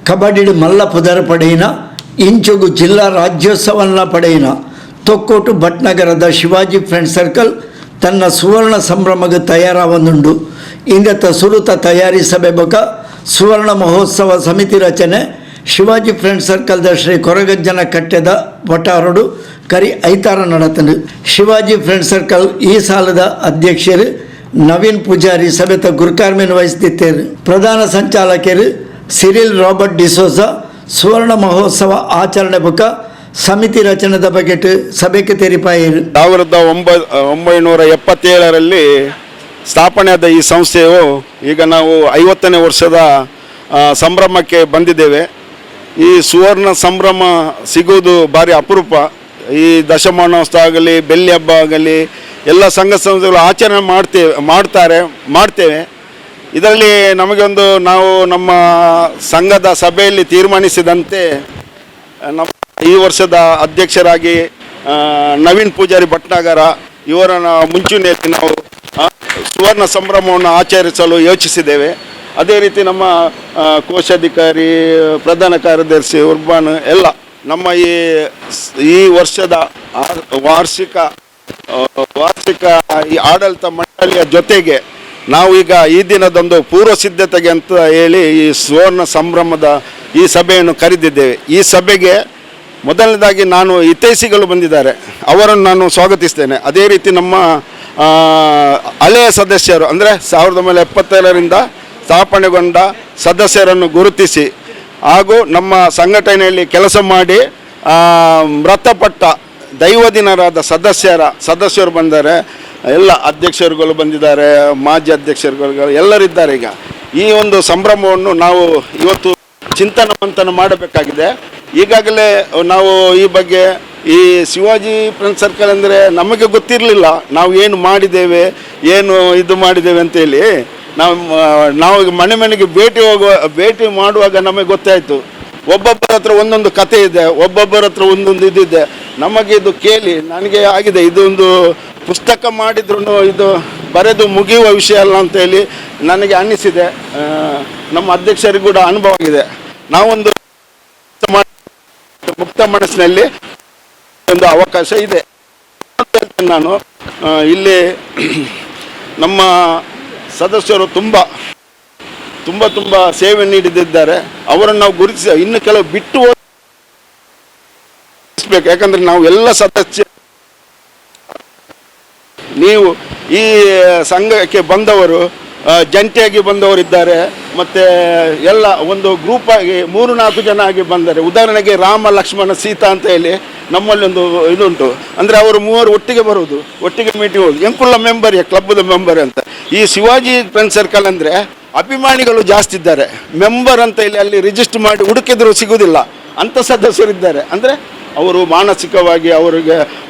కబడ్డీ మల్ల పుదరపడిన ఇంచుగు జిల్లా ರಾಜ್ಯೋತ್ಸವನ ಪಡೆಯಿನ ತೊಕ್ಕೋಟು ಭಟ್ನಗರದ ಶಿವಾಜಿ ಫ್ರೆಂಡ್ ಸರ್ಕಲ್ ತನ್ನ ಸುವರ್ಣ ಸಂಭ್ರಮಕ್ಕೆ ತಯಾರಾವನುಂಡು ಇಂಗತ ಸುರುತ ತಯಾರಿ ಸಭೆ ಬಕ ಸುವರ್ಣ ಮಹೋತ್ಸವ ಸಮಿತಿ ರಚನೆ ಶಿವಾಜಿ ಫ್ರೆಂಡ್ ಸರ್ಕಲ್ದ ಶ್ರೀ ಕೊರಗಜ್ಜನ ಕಟ್ಟೆದ ವಟಾರಡು ಕರಿ ಐತಾರ ನಡೆತಂಡು ಶಿವಾಜಿ ಫ್ರೆಂಡ್ ಸರ್ಕಲ್ ಈ ಸಾಲದ ಅಧ್ಯಕ್ಷರು ನವೀನ್ ಪೂಜಾರಿ ಸಭೆತ ಗುರುಕಾರ್ಮೆನ್ ವಹಿಸುತ್ತಿದ್ದಾರೆ. ಪ್ರಧಾನ ಸಂಚಾಲಕರು ಸಿರಿಲ್ ರಾಬರ್ಟ್ ಡಿಸೋಜಾ ಸುವರ್ಣ ಮಹೋತ್ಸವ ಆಚರಣೆ ಬಕ ಸಮಿತಿ ರಚನೆದ ಬಗೆಟ್ ಸಭೆಗೆ ತೆರಿಪಾಯಿರು. 1977ರಲ್ಲಿ ಸ್ಥಾಪನೆಯಾದ ಈ ಸಂಸ್ಥೆಯು ಈಗ ನಾವು 50ನೇ ವರ್ಷದ ಸಂಭ್ರಮಕ್ಕೆ ಬಂದಿದ್ದೇವೆ. ಈ ಸುವರ್ಣ ಸಂಭ್ರಮ ಸಿಗುವುದು ಭಾರಿ ಅಪರೂಪ. ಈ ದಶಮಾನೋತ್ಸವ ಆಗಲಿ, ಬೆಳ್ಳಿ ಹಬ್ಬ ಆಗಲಿ, ಎಲ್ಲ ಸಂಘ ಸಂಸ್ಥೆಗಳು ಆಚರಣೆ ಮಾಡ್ತೇವೆ. ಇದರಲ್ಲಿ ನಮಗೊಂದು ನಾವು ನಮ್ಮ ಸಂಘದ ಸಭೆಯಲ್ಲಿ ತೀರ್ಮಾನಿಸಿದಂತೆ ನಮ್ಮ ಈ ವರ್ಷದ ಅಧ್ಯಕ್ಷರಾಗಿ ನವೀನ್ ಪೂಜಾರಿ ಭಟ್ನಾಗರ ಇವರ ಮುಂಚೂಣಿಯಲ್ಲಿ ನಾವು ಸುವರ್ಣ ಸಂಭ್ರಮವನ್ನು ಆಚರಿಸಲು ಯೋಚಿಸಿದ್ದೇವೆ. ಅದೇ ರೀತಿ ನಮ್ಮ ಕೋಶಾಧಿಕಾರಿ, ಪ್ರಧಾನ ಕಾರ್ಯದರ್ಶಿ, ಉರ್ಬಾನ್ ಎಲ್ಲ ನಮ್ಮ ಈ ವರ್ಷದ ವಾರ್ಷಿಕ ಈ ಆಡಳಿತ ಮಂಡಳಿಯ ಜೊತೆಗೆ ನಾವು ಈಗ ಈ ದಿನದೊಂದು ಪೂರ್ವ ಸಿದ್ಧತೆಗೆ ಅಂತ ಹೇಳಿ ಈ ಸುವರ್ಣ ಸಂಭ್ರಮದ ಈ ಸಭೆಯನ್ನು ಕರೆದಿದ್ದೇವೆ. ಈ ಸಭೆಗೆ ಮೊದಲನೇದಾಗಿ ನಾನು ಹಿತೈಷಿಗಳು ಬಂದಿದ್ದಾರೆ, ಅವರನ್ನು ನಾನು ಸ್ವಾಗತಿಸ್ತೇನೆ. ಅದೇ ರೀತಿ ನಮ್ಮ ಹಳೆಯ ಸದಸ್ಯರು ಅಂದರೆ 1977ರಿಂದ ಸ್ಥಾಪನೆಗೊಂಡ ಸದಸ್ಯರನ್ನು ಗುರುತಿಸಿ ಹಾಗೂ ನಮ್ಮ ಸಂಘಟನೆಯಲ್ಲಿ ಕೆಲಸ ಮಾಡಿ ಮೃತಪಟ್ಟ ದೈವದಿನರಾದ ಸದಸ್ಯರು ಬಂದರೆ ಎಲ್ಲ ಅಧ್ಯಕ್ಷರುಗಳು ಬಂದಿದ್ದಾರೆ, ಮಾಜಿ ಅಧ್ಯಕ್ಷರುಗಳು ಎಲ್ಲರಿದ್ದಾರೆ. ಈಗ ಈ ಒಂದು ಸಂಭ್ರಮವನ್ನು ನಾವು ಇವತ್ತು ಚಿಂತನ ಮಾಡಬೇಕಾಗಿದೆ. ಈಗಾಗಲೇ ನಾವು ಈ ಬಗ್ಗೆ ಈ ಶಿವಾಜಿ ಫ್ರೆಂಡ್ ಸರ್ಕಲ್ ಅಂದರೆ ನಮಗೆ ಗೊತ್ತಿರಲಿಲ್ಲ ನಾವು ಏನು ಮಾಡಿದ್ದೇವೆ, ಏನು ಇದು ಮಾಡಿದ್ದೇವೆ ಅಂತೇಳಿ. ನಾವು ಮನೆಗೆ ಭೇಟಿ ಮಾಡುವಾಗ ನಮಗೆ ಗೊತ್ತಾಯಿತು. ಒಬ್ಬೊಬ್ಬರ ಹತ್ರ ಒಂದೊಂದು ಕತೆ ಇದೆ, ಒಬ್ಬೊಬ್ಬರ ಹತ್ರ ಒಂದೊಂದು ಇದಿದೆ. ನಮಗೆ ಇದು ಕೇಳಿ ನನಗೆ ಆಗಿದೆ, ಇದೊಂದು ಪುಸ್ತಕ ಮಾಡಿದ್ರು ಇದು ಬರೆದು ಮುಗಿಯುವ ವಿಷಯ ಅಲ್ಲ ಅಂತೇಳಿ ನನಗೆ ಅನ್ನಿಸಿದೆ. ನಮ್ಮ ಅಧ್ಯಕ್ಷರಿಗೂ ಕೂಡ ಅನುಭವ ಆಗಿದೆ. ನಾವೊಂದು ಮುಕ್ತ ಮನಸ್ಸಿನಲ್ಲಿ ಒಂದು ಅವಕಾಶ ಇದೆ. ನಾನು ಇಲ್ಲಿ ನಮ್ಮ ಸದಸ್ಯರು ತುಂಬ ಸೇವೆ ನೀಡಿದ್ದಾರೆ. ಅವರನ್ನು ನಾವು ಗುರುತಿಸಿ ಇನ್ನು ಕೆಲವು ಬಿಟ್ಟು ಹೋಗಬೇಕು. ಯಾಕಂದರೆ ನಾವು ಎಲ್ಲ ಸದಸ್ಯ, ನೀವು ಈ ಸಂಘಕ್ಕೆ ಬಂದವರು ಜಂಟಿಯಾಗಿ ಬಂದವರಿದ್ದಾರೆ, ಮತ್ತು ಎಲ್ಲ ಒಂದು ಗ್ರೂಪ್ ಆಗಿ 3-4 ಜನ ಆಗಿ ಬಂದರೆ. ಉದಾಹರಣೆಗೆ ರಾಮ, ಲಕ್ಷ್ಮಣ, ಸೀತಾ ಅಂತ ಹೇಳಿ ನಮ್ಮಲ್ಲಿ ಒಂದು ಇದುಂಟು. ಅಂದರೆ ಅವರು 3 ಒಟ್ಟಿಗೆ ಬರುವುದು, ಒಟ್ಟಿಗೆ ಮೀಟಿಂಗ್ ಹೋಗುದು. ಎಂಕುಲ್ಲ ಮೆಂಬರ್, ಕ್ಲಬ್ದ ಮೆಂಬರ್ ಅಂತ. ಈ ಶಿವಾಜಿ ಫ್ರೆಂಡ್ ಸರ್ಕಲ್ ಅಂದರೆ ಅಭಿಮಾನಿಗಳು ಜಾಸ್ತಿ ಇದ್ದಾರೆ. ಮೆಂಬರ್ ಅಂತ ಹೇಳಿ ಅಲ್ಲಿ ರಿಜಿಸ್ಟರ್ ಮಾಡಿ ಹುಡುಕಿದ್ರು ಸಿಗುವುದಿಲ್ಲ, ಅಂಥ ಸದಸ್ಯರಿದ್ದಾರೆ. ಅಂದರೆ ಅವರು ಮಾನಸಿಕವಾಗಿ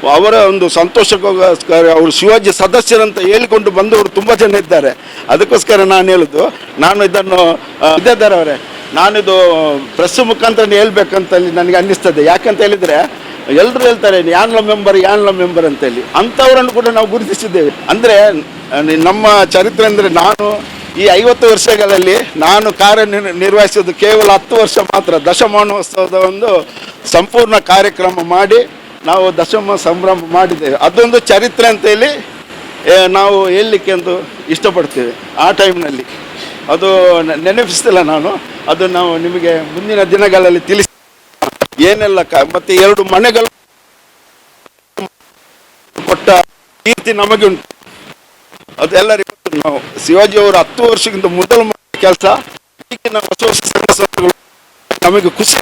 ಅವರ ಒಂದು ಸಂತೋಷಕ್ಕೋಸ್ಕರ ಅವರು ಶಿವಾಜಿ ಸದಸ್ಯರಂತ ಹೇಳಿಕೊಂಡು ಬಂದವರು ತುಂಬ ಜನ ಇದ್ದಾರೆ. ಅದಕ್ಕೋಸ್ಕರ ನಾನು ಹೇಳೋದು, ನಾನು ಇದನ್ನು ಇದ್ದೇದಾರವರೇ, ನಾನಿದು ಪ್ರೆಸ್ ಮುಖಾಂತರ ಹೇಳ್ಬೇಕಂತ ನನಗೆ ಅನ್ನಿಸ್ತದೆ. ಯಾಕಂತ ಹೇಳಿದರೆ ಎಲ್ಲರೂ ಹೇಳ್ತಾರೆ ಯಾನ್ಲ ಮೆಂಬರ್ ಅಂತೇಳಿ. ಅಂಥವರನ್ನು ಕೂಡ ನಾವು ಗುರುತಿಸಿದ್ದೇವೆ. ಅಂದರೆ ನಮ್ಮ ಚರಿತ್ರೆ ಅಂದರೆ ನಾನು ಈ 50 ವರ್ಷಗಳಲ್ಲಿ ನಾನು ಕಾರ್ಯನಿರ್ವಹಿಸೋದು ಕೇವಲ 10 ವರ್ಷ ಮಾತ್ರ. ದಶಮಾನೋತ್ಸವದ ಒಂದು ಸಂಪೂರ್ಣ ಕಾರ್ಯಕ್ರಮ ಮಾಡಿ ನಾವು ದಶಮ ಸಂಭ್ರಮ ಮಾಡಿದ್ದೇವೆ. ಅದೊಂದು ಚರಿತ್ರೆ ಅಂತೇಳಿ ನಾವು ಹೇಳಲಿಕ್ಕೆ ಒಂದು ಇಷ್ಟಪಡ್ತೇವೆ. ಆ ಟೈಮ್ನಲ್ಲಿ ಅದು ನೆನಪಿಸ್ತಿಲ್ಲ ನಾನು, ಅದು ನಾವು ನಿಮಗೆ ಮುಂದಿನ ದಿನಗಳಲ್ಲಿ ತಿಳಿಸಿ ಏನೆಲ್ಲ ಮತ್ತು 2 ಮನೆಗಳು ಕೊಟ್ಟ ಕೀರ್ತಿ ನಮಗೆ ಉಂಟು. ಅದೆಲ್ಲರಿಗೂ ನಾವು ಶಿವಾಜಿಯವರು 10 ವರ್ಷಕ್ಕಿಂತ ಮೊದಲು ಮಾಡಿದ ಕೆಲಸ ಈಗಿನ ಹೊಸ ಸಂಘಗಳು ನಮಗೆ ಖುಷಿ.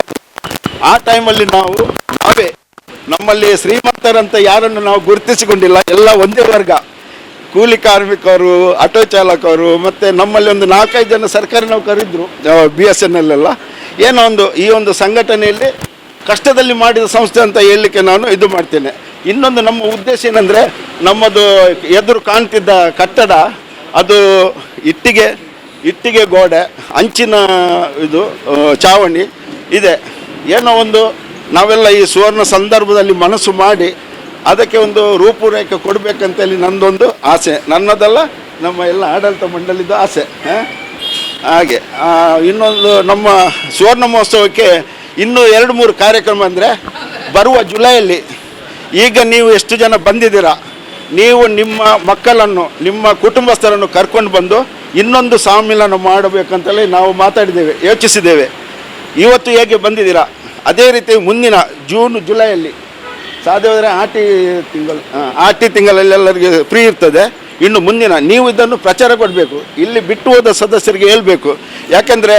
ಆ ಟೈಮಲ್ಲಿ ನಾವೇ ನಮ್ಮಲ್ಲಿ ಶ್ರೀಮಂತರಂತ ಯಾರನ್ನು ನಾವು ಗುರುತಿಸಿಕೊಂಡಿಲ್ಲ. ಎಲ್ಲ ಒಂದೇ ವರ್ಗ, ಕೂಲಿ ಕಾರ್ಮಿಕರು, ಆಟೋ ಚಾಲಕರು, ಮತ್ತು ನಮ್ಮಲ್ಲಿ ಒಂದು 4-5 ಜನ ಸರ್ಕಾರಿ ನೌಕರಿದ್ರು, BSNL ಎಲ್ಲ. ಏನೋ ಒಂದು ಈ ಒಂದು ಸಂಘಟನೆಯಲ್ಲಿ ಕಷ್ಟದಲ್ಲಿ ಮಾಡಿದ ಸಂಸ್ಥೆ ಅಂತ ಹೇಳಲಿಕ್ಕೆ ನಾನು ಇದು ಮಾಡ್ತೇನೆ. ಇನ್ನೊಂದು ನಮ್ಮ ಉದ್ದೇಶ ಏನಂದರೆ, ನಮ್ಮದು ಎದುರು ಕಾಣ್ತಿದ್ದ ಕಟ್ಟಡ ಅದು ಇಟ್ಟಿಗೆ ಗೋಡೆ, ಅಂಚಿನ ಇದು ಚಾವಣಿ ಇದೆ. ಏನೋ ಒಂದು ನಾವೆಲ್ಲ ಈ ಸುವರ್ಣ ಸಂದರ್ಭದಲ್ಲಿ ಮನಸ್ಸು ಮಾಡಿ ಅದಕ್ಕೆ ಒಂದು ರೂಪುರೇಖೆ ಕೊಡಬೇಕಂತೇಳಿ ನನ್ನದೊಂದು ಆಸೆ. ನನ್ನದಲ್ಲ, ನಮ್ಮ ಎಲ್ಲ ಆಡಳಿತ ಮಂಡಳಿದ ಆಸೆ. ಹಾಗೆ ಇನ್ನೊಂದು ನಮ್ಮ ಸುವರ್ಣ ಮಹೋತ್ಸವಕ್ಕೆ ಇನ್ನೂ 2-3 ಕಾರ್ಯಕ್ರಮ ಅಂದರೆ ಬರುವ ಜುಲೈಯಲ್ಲಿ, ಈಗ ನೀವು ಎಷ್ಟು ಜನ ಬಂದಿದ್ದೀರಾ, ನೀವು ನಿಮ್ಮ ಮಕ್ಕಳನ್ನು ನಿಮ್ಮ ಕುಟುಂಬಸ್ಥರನ್ನು ಕರ್ಕೊಂಡು ಬಂದು ಇನ್ನೊಂದು ಸಮ್ಮಿಲನ ಮಾಡಬೇಕಂತಲೇ ನಾವು ಮಾತಾಡಿದ್ದೇವೆ, ಯೋಚಿಸಿದ್ದೇವೆ. ಇವತ್ತು ಹೇಗೆ ಬಂದಿದ್ದೀರಾ ಅದೇ ರೀತಿ ಮುಂದಿನ ಜೂನ್ ಜುಲೈಯಲ್ಲಿ ಸಾಧ್ಯವಾದರೆ ಆಟಿ ತಿಂಗಳಲ್ಲಿ ಎಲ್ಲರಿಗೆ ಫ್ರೀ ಇರ್ತದೆ. ಇನ್ನು ಮುಂದಿನ ನೀವು ಇದನ್ನು ಪ್ರಚಾರ ಕೊಡಬೇಕು, ಇಲ್ಲಿ ಬಿಟ್ಟು ಹೋದ ಸದಸ್ಯರಿಗೆ ಹೇಳಬೇಕು. ಯಾಕೆಂದರೆ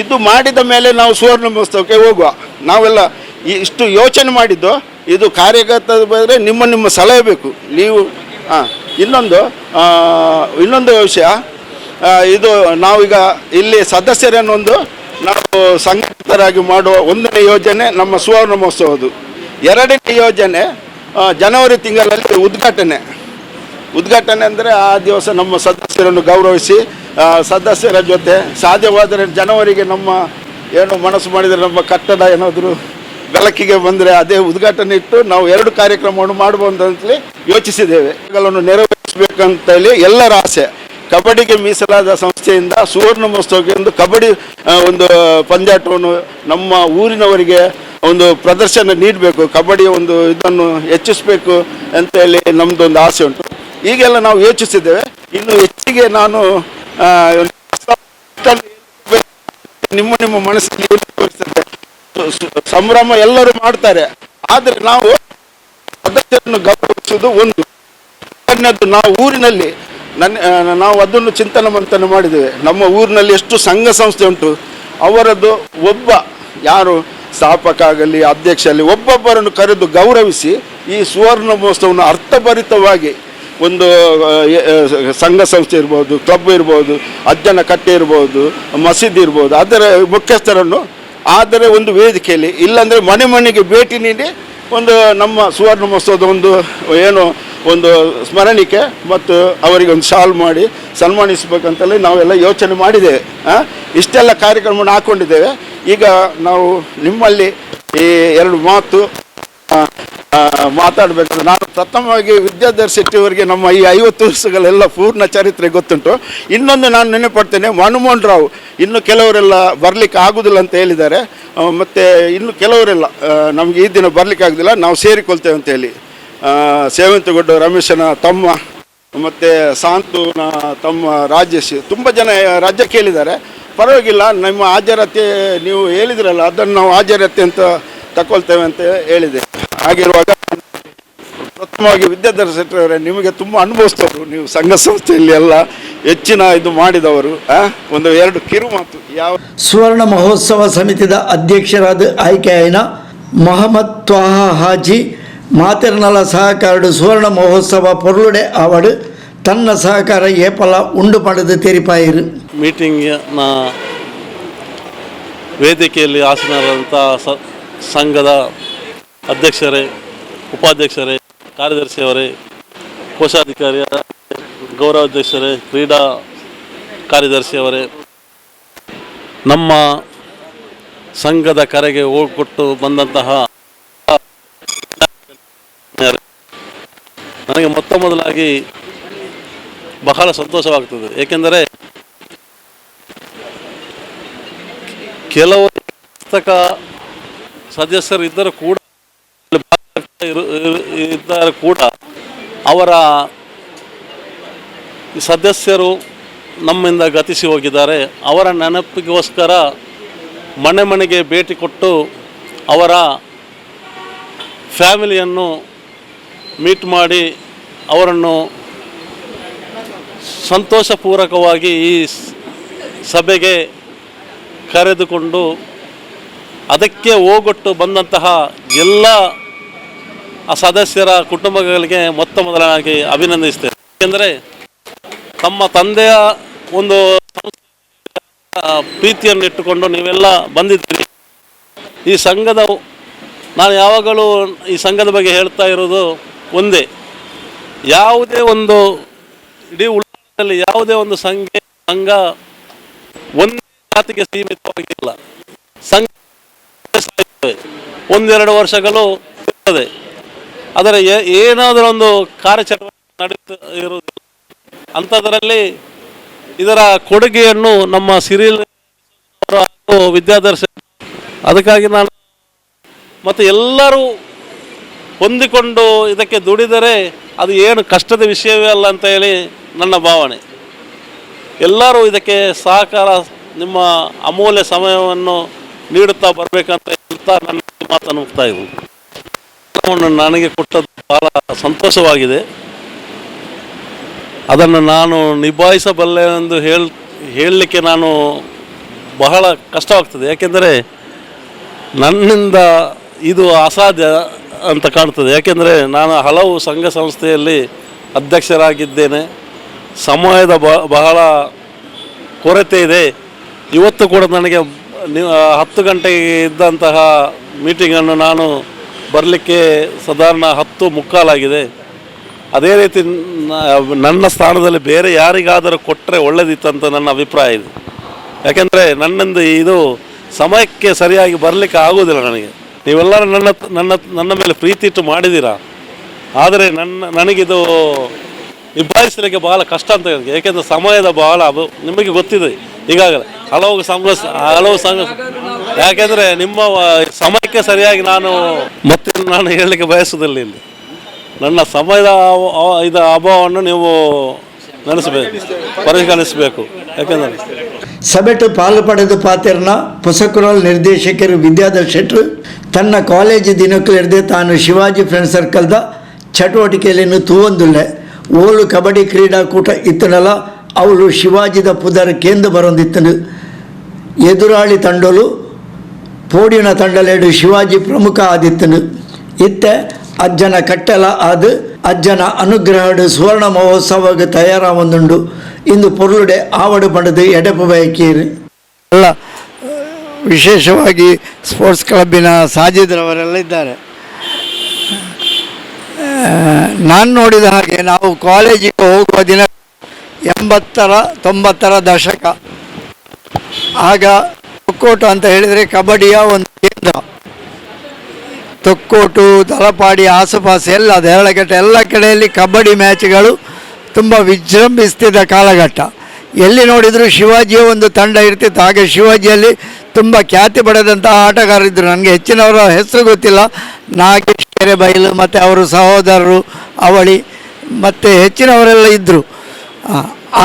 ಇದು ಮಾಡಿದ ಮೇಲೆ ನಾವು ಸುವರ್ಣ ಮಹೋತ್ಸವಕ್ಕೆ ಹೋಗುವ. ನಾವೆಲ್ಲ ಇಷ್ಟು ಯೋಚನೆ ಮಾಡಿದ್ದು ಇದು ಕಾರ್ಯಗತ ಬಂದರೆ ನಿಮ್ಮ ಸಲಹೆ ಬೇಕು ನೀವು. ಇನ್ನೊಂದು ವಿಷಯ, ಇದು ನಾವೀಗ ಇಲ್ಲಿ ಸದಸ್ಯರನ್ನೊಂದು ನಾವು ಸಂಘಟಿತರಾಗಿ ಮಾಡುವ 1ನೇ ಯೋಜನೆ ನಮ್ಮ ಸುವರ್ಣ ಮಹೋತ್ಸವದು. 2ನೇ ಯೋಜನೆ ಜನವರಿ ತಿಂಗಳಲ್ಲಿ ಉದ್ಘಾಟನೆ ಅಂದರೆ ಆ ದಿವಸ ನಮ್ಮ ಸದಸ್ಯರನ್ನು ಗೌರವಿಸಿ ಸದಸ್ಯರ ಜೊತೆ ಸಾಧ್ಯವಾದರೆ ಜನವರಿಗೆ ನಮ್ಮ ಏನು ಮನಸ್ಸು ಮಾಡಿದರೆ ನಮ್ಮ ಕಟ್ಟಡ ಏನಾದರೂ ಬೆಳಕಿಗೆ ಬಂದರೆ ಅದೇ ಉದ್ಘಾಟನೆ ಇಟ್ಟು ನಾವು 2 ಕಾರ್ಯಕ್ರಮವನ್ನು ಮಾಡಬಹುದು ಅಂತೇಳಿ ಯೋಚಿಸಿದ್ದೇವೆ. ಇವುಗಳನ್ನು ನೆರವೇರಿಸಬೇಕಂತೇಳಿ ಎಲ್ಲರ ಆಸೆ. ಕಬಡ್ಡಿಗೆ ಮೀಸಲಾದ ಸಂಸ್ಥೆಯಿಂದ ಸುವರ್ಣ ಮಹೋತ್ಸವಕ್ಕೆ ಒಂದು ಕಬಡ್ಡಿ ಒಂದು ಪಂದ್ಯಾಟವನ್ನು ನಮ್ಮ ಊರಿನವರಿಗೆ ಒಂದು ಪ್ರದರ್ಶನ ನೀಡಬೇಕು, ಕಬಡ್ಡಿಯ ಒಂದು ಇದನ್ನು ಹೆಚ್ಚಿಸಬೇಕು ಅಂತೇಳಿ ನಮ್ಮದೊಂದು ಆಸೆ ಉಂಟು. ಈಗೆಲ್ಲ ನಾವು ಯೋಚಿಸಿದ್ದೇವೆ. ಇನ್ನು ಹೆಚ್ಚಿಗೆ ನಾನು ನಿಮ್ಮ ಮನಸ್ಸಲ್ಲಿ ಸಂಭ್ರಮ ಎಲ್ಲರೂ ಮಾಡ್ತಾರೆ, ಆದರೆ ನಾವು ಸದಸ್ಯರನ್ನು ಗೌರವಿಸುವುದು ಒಂದು. ನಾವು ಊರಿನಲ್ಲಿ ನಾವು ಅದನ್ನು ಚಿಂತನೆ ಮಾಡಿದ್ದೇವೆ. ನಮ್ಮ ಊರಿನಲ್ಲಿ ಎಷ್ಟು ಸಂಘ ಸಂಸ್ಥೆ ಉಂಟು, ಅವರದ್ದು ಒಬ್ಬ ಯಾರು ಸ್ಥಾಪಕ ಆಗಲಿ ಅಧ್ಯಕ್ಷ ಆಗಲಿ ಒಬ್ಬೊಬ್ಬರನ್ನು ಕರೆದು ಗೌರವಿಸಿ ಈ ಸುವರ್ಣ ಮಹೋತ್ಸವವನ್ನು ಅರ್ಥಭರಿತವಾಗಿ ಒಂದು ಸಂಘ ಸಂಸ್ಥೆ ಇರ್ಬೋದು, ಕ್ಲಬ್ ಇರ್ಬೋದು, ಅಜ್ಜನ ಕಟ್ಟೆ ಇರ್ಬೋದು, ಮಸೀದಿ ಇರ್ಬೋದು, ಅದರ ಮುಖ್ಯಸ್ಥರನ್ನು ಆದರೆ ಒಂದು ವೇದಿಕೆಯಲ್ಲಿ, ಇಲ್ಲಾಂದರೆ ಮನೆಗೆ ಭೇಟಿ ನೀಡಿ ಒಂದು ನಮ್ಮ ಸುವರ್ಣ ಮಹೋತ್ಸವದ ಒಂದು ಸ್ಮರಣಿಕೆ ಮತ್ತು ಅವರಿಗೆ ಒಂದು ಶಾಲ್ ಮಾಡಿ ಸನ್ಮಾನಿಸಬೇಕಂತಲೇ ನಾವೆಲ್ಲ ಯೋಚನೆ ಮಾಡಿದ್ದೇವೆ. ಇಷ್ಟೆಲ್ಲ ಕಾರ್ಯಕ್ರಮವನ್ನು ಹಾಕ್ಕೊಂಡಿದ್ದೇವೆ. ಈಗ ನಾವು ನಿಮ್ಮಲ್ಲಿ ಈ 2 ಮಾತು ಮಾತಾಡಬೇಕಂದ್ರೆ, ನಾನು ಪ್ರಥಮವಾಗಿ ವಿದ್ಯಾಧರ್ ಶೆಟ್ಟಿಯವರಿಗೆ ನಮ್ಮ ಈ 50 ವರ್ಷಗಳೆಲ್ಲ ಪೂರ್ಣ ಚರಿತ್ರೆ ಗೊತ್ತುಂಟು. ಇನ್ನೊಂದು ನಾನು ನೆನಪಡ್ತೇನೆ, ಮನಮೋಹನ್ ರಾವ್ ಇನ್ನು ಕೆಲವರೆಲ್ಲ ಬರಲಿಕ್ಕೆ ಆಗೋದಿಲ್ಲ ಅಂತ ಹೇಳಿದ್ದಾರೆ. ಮತ್ತು ಇನ್ನು ಕೆಲವರೆಲ್ಲ ನಮಗೆ ಈ ದಿನ ಬರಲಿಕ್ಕೆ ಆಗೋದಿಲ್ಲ, ನಾವು ಸೇರಿಕೊಳ್ತೇವೆ ಅಂತೇಳಿ. ಸೇವಂತಗೌಡ ರಮೇಶನ ತಮ್ಮ ಮತ್ತು ಸಾಂತುನ ತಮ್ಮ ರಾಜೇಶ್ ತುಂಬ ಜನ ರಾಜ್ಯ ಕೇಳಿದ್ದಾರೆ. ಪರವಾಗಿಲ್ಲ, ನಿಮ್ಮ ಹಾಜರಾತಿ ನೀವು ಹೇಳಿದ್ರಲ್ಲ ಅದನ್ನು ನಾವು ಹಾಜರಾತಿ ಅಂತ ತಗೊಳ್ತೇವೆ ಅಂತ ಹೇಳಿದೆ. ಹಾಗಿರುವಾಗ ಪ್ರಥಮವಾಗಿ ವಿದ್ಯಾಧರ ಶೆಟ್ಟಿಯವರೇ, ನಿಮಗೆ ತುಂಬ ಅನುಭವಿಸ್ತವರು, ನೀವು ಸಂಘ ಸಂಸ್ಥೆಯಲ್ಲಿ ಎಲ್ಲ ಹೆಚ್ಚಿನ ಇದು ಮಾಡಿದವರು. ಒಂದು 2 ಕಿರು ಮಾತು. ಯಾವ ಸುವರ್ಣ ಮಹೋತ್ಸವ ಸಮಿತಿದ ಅಧ್ಯಕ್ಷರಾದ ಆಯ್ಕೆಯಾಯಿನ ಮೊಹಮ್ಮದ್ ತ್ವಾಹಾ ಹಾಜಿ ಮಾತೆರ್ನಲ ಸಹಕಾರಡು ಸುವರ್ಣ ಮಹೋತ್ಸವ ಪೊರ್ಲುಡೆ ಆವಡು ತನ್ನ ಸಹಕಾರ ಏಪಲ ಉಂಡು ಪಡೆದು ತೆರಿಪಾಯಿರು. ಮೀಟಿಂಗ್ನ ವೇದಿಕೆಯಲ್ಲಿ ಆಸೀನರಾದಂಥ ಸಂಘದ ಅಧ್ಯಕ್ಷರೇ, ಉಪಾಧ್ಯಕ್ಷರೇ, ಕಾರ್ಯದರ್ಶಿಯವರೇ, ಕೋಶಾಧಿಕಾರಿಯ ಗೌರವಾಧ್ಯಕ್ಷರೇ, ಕ್ರೀಡಾ ಕಾರ್ಯದರ್ಶಿಯವರೇ, ನಮ್ಮ ಸಂಘದ ಕರೆಗೆ ಹೋಗಿಕೊಟ್ಟು ಬಂದಂತಹ ನನಗೆ ಮೊದಲಾಗಿ ಬಹಳ ಸಂತೋಷವಾಗ್ತದೆ. ಏಕೆಂದರೆ ಕೆಲವು ಪುಸ್ತಕ ಸದಸ್ಯರು ಇದ್ದರೂ ಕೂಡ ಅವರ ಸದಸ್ಯರು ನಮ್ಮಿಂದ ಗತಿಸಿ ಹೋಗಿದ್ದಾರೆ. ಅವರ ನೆನಪಿಗೋಸ್ಕರ ಮನೆಗೆ ಭೇಟಿ ಕೊಟ್ಟು ಅವರ ಫ್ಯಾಮಿಲಿಯನ್ನು ಮೀಟ್ ಮಾಡಿ ಅವರನ್ನು ಸಂತೋಷಪೂರ್ವಕವಾಗಿ ಈ ಸಭೆಗೆ ಕರೆದುಕೊಂಡು ಅದಕ್ಕೆ ಹೋಗೊಟ್ಟು ಬಂದಂತಹ ಎಲ್ಲ ಸದಸ್ಯರ ಕುಟುಂಬಗಳಿಗೆ ಮೊದಲಾಗಿ ಅಭಿನಂದಿಸ್ತೇನೆ. ಏಕೆಂದರೆ ತಮ್ಮ ತಂದೆಯ ಒಂದು ಪ್ರೀತಿಯನ್ನು ಇಟ್ಟುಕೊಂಡು ನೀವೆಲ್ಲ ಬಂದಿದ್ದೀರಿ. ಈ ಸಂಘದ ನಾನು ಯಾವಾಗಲೂ ಈ ಸಂಘದ ಬಗ್ಗೆ ಹೇಳ್ತಾ ಇರೋದು ಒಂದೇ, ಯಾವುದೇ ಒಂದು ಇಡೀ ಉಳ್ಳಾಳದಲ್ಲಿ ಯಾವುದೇ ಒಂದು ಸಂಘ ಒಂದೇ ಜಾತಿಗೆ ಸೀಮಿತವಾಗಿಲ್ಲ. ಸಂಘ 1-2 ವರ್ಷಗಳು ಇರ್ತದೆ, ಆದರೆ ಏನಾದರೂ ಒಂದು ಕಾರ್ಯಚಟುವಟಿಕೆ ನಡೆಯುತ್ತಾ ಇರುವುದಿಲ್ಲ. ಅಂಥದ್ರಲ್ಲಿ ಇದರ ಕೊಡುಗೆಯನ್ನು ನಮ್ಮ ಸಿರಿಲ್ ಹಾಗೂ ವಿದ್ಯಾಧರ್ಶ, ಅದಕ್ಕಾಗಿ ನಾನು ಮತ್ತು ಎಲ್ಲರೂ ಹೊಂದಿಕೊಂಡು ಇದಕ್ಕೆ ದುಡಿದರೆ ಅದು ಏನು ಕಷ್ಟದ ವಿಷಯವೇ ಅಲ್ಲ ಅಂತ ಹೇಳಿ ನನ್ನ ಭಾವನೆ. ಎಲ್ಲರೂ ಇದಕ್ಕೆ ಸಹಕಾರ, ನಿಮ್ಮ ಅಮೂಲ್ಯ ಸಮಯವನ್ನು ನೀಡುತ್ತಾ ಬರಬೇಕಂತ ಹೇಳ್ತಾ ನನ್ನ ಮಾತನ್ನು ಮುಕ್ತಾ ಇದ್ದೀನಿ. ನನಗೆ ಕೊಟ್ಟದ್ದು ಭಾಳ ಸಂತೋಷವಾಗಿದೆ. ಅದನ್ನು ನಾನು ನಿಭಾಯಿಸಬಲ್ಲೆ ಎಂದು ಹೇಳಲಿಕ್ಕೆ ನಾನು ಬಹಳ ಕಷ್ಟವಾಗ್ತದೆ. ಯಾಕೆಂದರೆ ನನ್ನಿಂದ ಇದು ಅಸಾಧ್ಯ ಅಂತ ಕಾಣ್ತದೆ. ಯಾಕೆಂದರೆ ನಾನು ಹಲವು ಸಂಘ ಸಂಸ್ಥೆಯಲ್ಲಿ ಅಧ್ಯಕ್ಷರಾಗಿದ್ದೇನೆ. ಸಮಯದ ಬಹಳ ಕೊರತೆ ಇದೆ. ಇವತ್ತು ಕೂಡ ನನಗೆ 10 ಗಂಟೆಗೆ ಇದ್ದಂತಹ ಮೀಟಿಂಗನ್ನು ನಾನು ಬರಲಿಕ್ಕೆ ಸಾಧಾರಣ 10:15 ಅದೇ ರೀತಿ ನನ್ನ ಸ್ಥಾನದಲ್ಲಿ ಬೇರೆ ಯಾರಿಗಾದರೂ ಕೊಟ್ಟರೆ ಒಳ್ಳೆದಿತ್ತಂತ ನನ್ನ ಅಭಿಪ್ರಾಯ ಇದೆ. ಯಾಕೆಂದರೆ ನನ್ನಿಂದ ಇದು ಸಮಯಕ್ಕೆ ಸರಿಯಾಗಿ ಬರಲಿಕ್ಕೆ ಆಗೋದಿಲ್ಲ ನನಗೆ. ನೀವೆಲ್ಲರೂ ನನ್ನ ಮೇಲೆ ಪ್ರೀತಿ ಇಟ್ಟು ಮಾಡಿದ್ದೀರಾ, ಆದರೆ ನನಗಿದು ನಿಭಾಯಿಸಲಿಕ್ಕೆ ಬಹಳ ಕಷ್ಟ ಅಂತ ಹೇಳಿದೆ. ಏಕೆಂದರೆ ಸಮಯದ ಬಹಳ ನಿಮಗೆ ಗೊತ್ತಿದೆ ಈಗಾಗಲೇ ಹಲವು ಸಂಘ ಯಾಕೆಂದರೆ ನಿಮ್ಮ ಸಮಯಕ್ಕೆ ಸರಿಯಾಗಿ ನಾನು ಹೇಳಲಿಕ್ಕೆ ಬಯಸುವುದಿಲ್ಲ. ಇಲ್ಲಿ ನನ್ನ ಸಮಯದ ಅಭಾವವನ್ನು ನೀವು ಪರಿಗಣಿಸಬೇಕು. ಯಾಕೆಂದರೆ ಸಭೆಟು ಪಾಲು ಪಡೆದು ಪಾತೆರ್ನ ಪುಸಕುರಲ್ ನಿರ್ದೇಶಕರು ವಿದ್ಯಾಧರ್ ಶೆಟ್ರು ತನ್ನ ಕಾಲೇಜು ದಿನಕ್ಕಲಿರದೆ ತಾನು ಶಿವಾಜಿ ಫ್ರೆಂಡ್ ಸರ್ಕಲ್ದ ಚಟುವಟಿಕೆಯನ್ನು ತೂವೊಂದುಲ್ಲೆ ಓಲು ಕಬಡ್ಡಿ ಕ್ರೀಡಾಕೂಟ ಇತ್ತನಲ ಅವಳು ಶಿವಾಜಿದ ಪುದರ್ ಕೇಂದ್ರ ಬರೊಂದಿತ್ತನು. ಎದುರಾಳಿ ತಂಡಲು ಪೋಡಿನ ತಂಡಲೇಡು ಶಿವಾಜಿ ಪ್ರಮುಖ ಆದಿತ್ತನು. ಇತ್ತೆ ಅಜ್ಜನ ಕಟ್ಟೆಲ ಆದು ಅಜ್ಜನ ಅನುಗ್ರಹಡು ಸುವರ್ಣ ಮಹೋತ್ಸವಕ್ಕೆ ತಯಾರಾವೊಂದುಂಡು. ಇಂದು ಪೊರ್ಲುಡೆ ಆವಡು ಪಡೆದು ಎಡೆಪು ಬಯಕೀರು ಎಲ್ಲ ವಿಶೇಷವಾಗಿ ಸ್ಪೋರ್ಟ್ಸ್ ಕ್ಲಬ್ಬಿನ ಸಾಜಿದ್ರವರೆಲ್ಲ ಇದ್ದಾರೆ. ನಾನು ನೋಡಿದ ಹಾಗೆ ನಾವು ಕಾಲೇಜಿಗೆ ಹೋಗುವ ದಿನ 80-90ರ ದಶಕ. ಆಗ ತೊಕ್ಕೋಟು ಅಂತ ಹೇಳಿದರೆ ಕಬಡ್ಡಿಯ ಒಂದು ಕೇಂದ್ರ. ತೊಕ್ಕೋಟು, ತಲಪಾಡಿ, ಆಸುಪಾಸು ಎಲ್ಲ ದೇರಳಘಟ್ಟ ಎಲ್ಲ ಕಡೆಯಲ್ಲಿ ಕಬಡ್ಡಿ ಮ್ಯಾಚ್ಗಳು ತುಂಬ ವಿಜೃಂಭಿಸ್ತಿದ್ದ ಕಾಲಘಟ್ಟ. ಎಲ್ಲಿ ನೋಡಿದರೂ ಶಿವಾಜಿಯ ಒಂದು ತಂಡ ಇರ್ತಿತ್ತು. ಹಾಗೆ ಶಿವಾಜಿಯಲ್ಲಿ ತುಂಬ ಖ್ಯಾತಿ ಪಡೆದಂತಹ ಆಟಗಾರರಿದ್ದರು. ನನಗೆ ಹೆಚ್ಚಿನವರ ಹೆಸರು ಗೊತ್ತಿಲ್ಲ. ನಾಗೇಶ್ ಕೆರೆಬೈಲು ಮತ್ತು ಅವರ ಸಹೋದರರು ಅವಳಿ ಮತ್ತು ಹೆಚ್ಚಿನವರೆಲ್ಲ ಇದ್ದರು.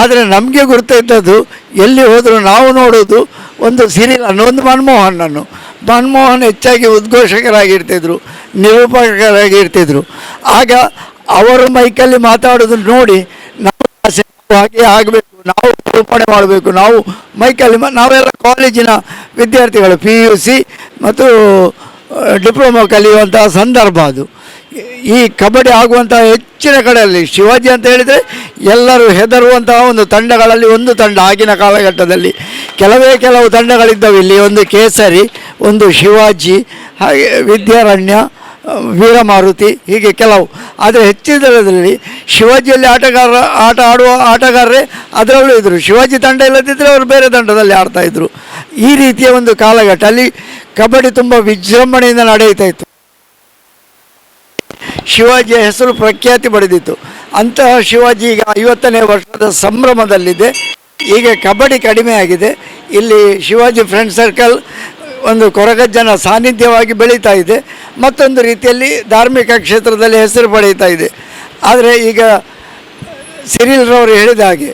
ಆದರೆ ನಮಗೆ ಗುರುತಿದ್ದದ್ದು ಎಲ್ಲಿ ಹೋದರೂ ನಾವು ನೋಡೋದು ಒಂದು ಸಿರಿಲ್ ಒಂದು ಮನಮೋಹನ್ ಹೆಚ್ಚಾಗಿ ಉದ್ಘೋಷಕರಾಗಿರ್ತಿದ್ರು, ನಿರೂಪಕರಾಗಿರ್ತಿದ್ರು. ಆಗ ಅವರು ಮೈಕಲ್ಲಿ ಮಾತಾಡೋದು ನೋಡಿ ನಾವು ಹಾಗೆ ಆಗಬೇಕು, ನಾವು ನಿರೂಪಣೆ ಮಾಡಬೇಕು, ನಾವು ಮೈಕಲ್ಲಿ ನಾವೆಲ್ಲ ಕಾಲೇಜಿನ ವಿದ್ಯಾರ್ಥಿಗಳು PUC ಮತ್ತು ಡಿಪ್ಲೊಮಾ ಕಲಿಯುವಂತಹ ಸಂದರ್ಭ ಅದು. ಈ ಕಬಡ್ಡಿ ಆಗುವಂಥ ಹೆಚ್ಚಿನ ಕಡೆಯಲ್ಲಿ ಶಿವಾಜಿ ಅಂತ ಹೇಳಿದರೆ ಎಲ್ಲರೂ ಹೆದರುವಂತಹ ಒಂದು ತಂಡಗಳಲ್ಲಿ ಒಂದು ತಂಡ ಆಗಿನ ಕಾಲಘಟ್ಟದಲ್ಲಿ ಕೆಲವು ತಂಡಗಳಿದ್ದವು. ಇಲ್ಲಿ ಒಂದು ಕೇಸರಿ, ಒಂದು ಶಿವಾಜಿ, ಹಾಗೆ ವಿದ್ಯಾರಣ್ಯ, ವೀರಮಾರುತಿ, ಹೀಗೆ ಕೆಲವು. ಆದರೆ ಹೆಚ್ಚಿನದರಲ್ಲಿ ಶಿವಾಜಿಯಲ್ಲಿ ಆಟ ಆಡುವ ಆಟಗಾರರೇ ಅದರಲ್ಲೂ ಇದ್ದರು. ಶಿವಾಜಿ ತಂಡ ಇಲ್ಲದಿದ್ದರೆ ಅವರು ಬೇರೆ ತಂಡದಲ್ಲಿ ಆಡ್ತಾಯಿದ್ರು. ಈ ರೀತಿಯ ಒಂದು ಕಾಲಘಟ್ಟ ಅಲ್ಲಿ ಕಬಡ್ಡಿ ತುಂಬ ವಿಜೃಂಭಣೆಯಿಂದ ನಡೆಯುತ್ತಾ ಇತ್ತು. ಶಿವಾಜಿಯ ಹೆಸರು ಪ್ರಖ್ಯಾತಿ ಪಡೆದಿತ್ತು. ಅಂತಹ ಶಿವಾಜಿ ಈಗ 50ನೇ ವರ್ಷದ ಸಂಭ್ರಮದಲ್ಲಿದೆ. ಈಗ ಕಬಡ್ಡಿ ಕಡಿಮೆ ಆಗಿದೆ. ಇಲ್ಲಿ ಶಿವಾಜಿ ಫ್ರೆಂಡ್ ಸರ್ಕಲ್ ಒಂದು ಕೊರಗಜ್ಜನ ಸಾನ್ನಿಧ್ಯವಾಗಿ ಬೆಳೀತಾ ಇದೆ. ಮತ್ತೊಂದು ರೀತಿಯಲ್ಲಿ ಧಾರ್ಮಿಕ ಕ್ಷೇತ್ರದಲ್ಲಿ ಹೆಸರು ಪಡೆಯುತ್ತಾ ಇದೆ. ಆದರೆ ಈಗ ಸಿರಿಲ್ರವರು ಹೇಳಿದ ಹಾಗೆ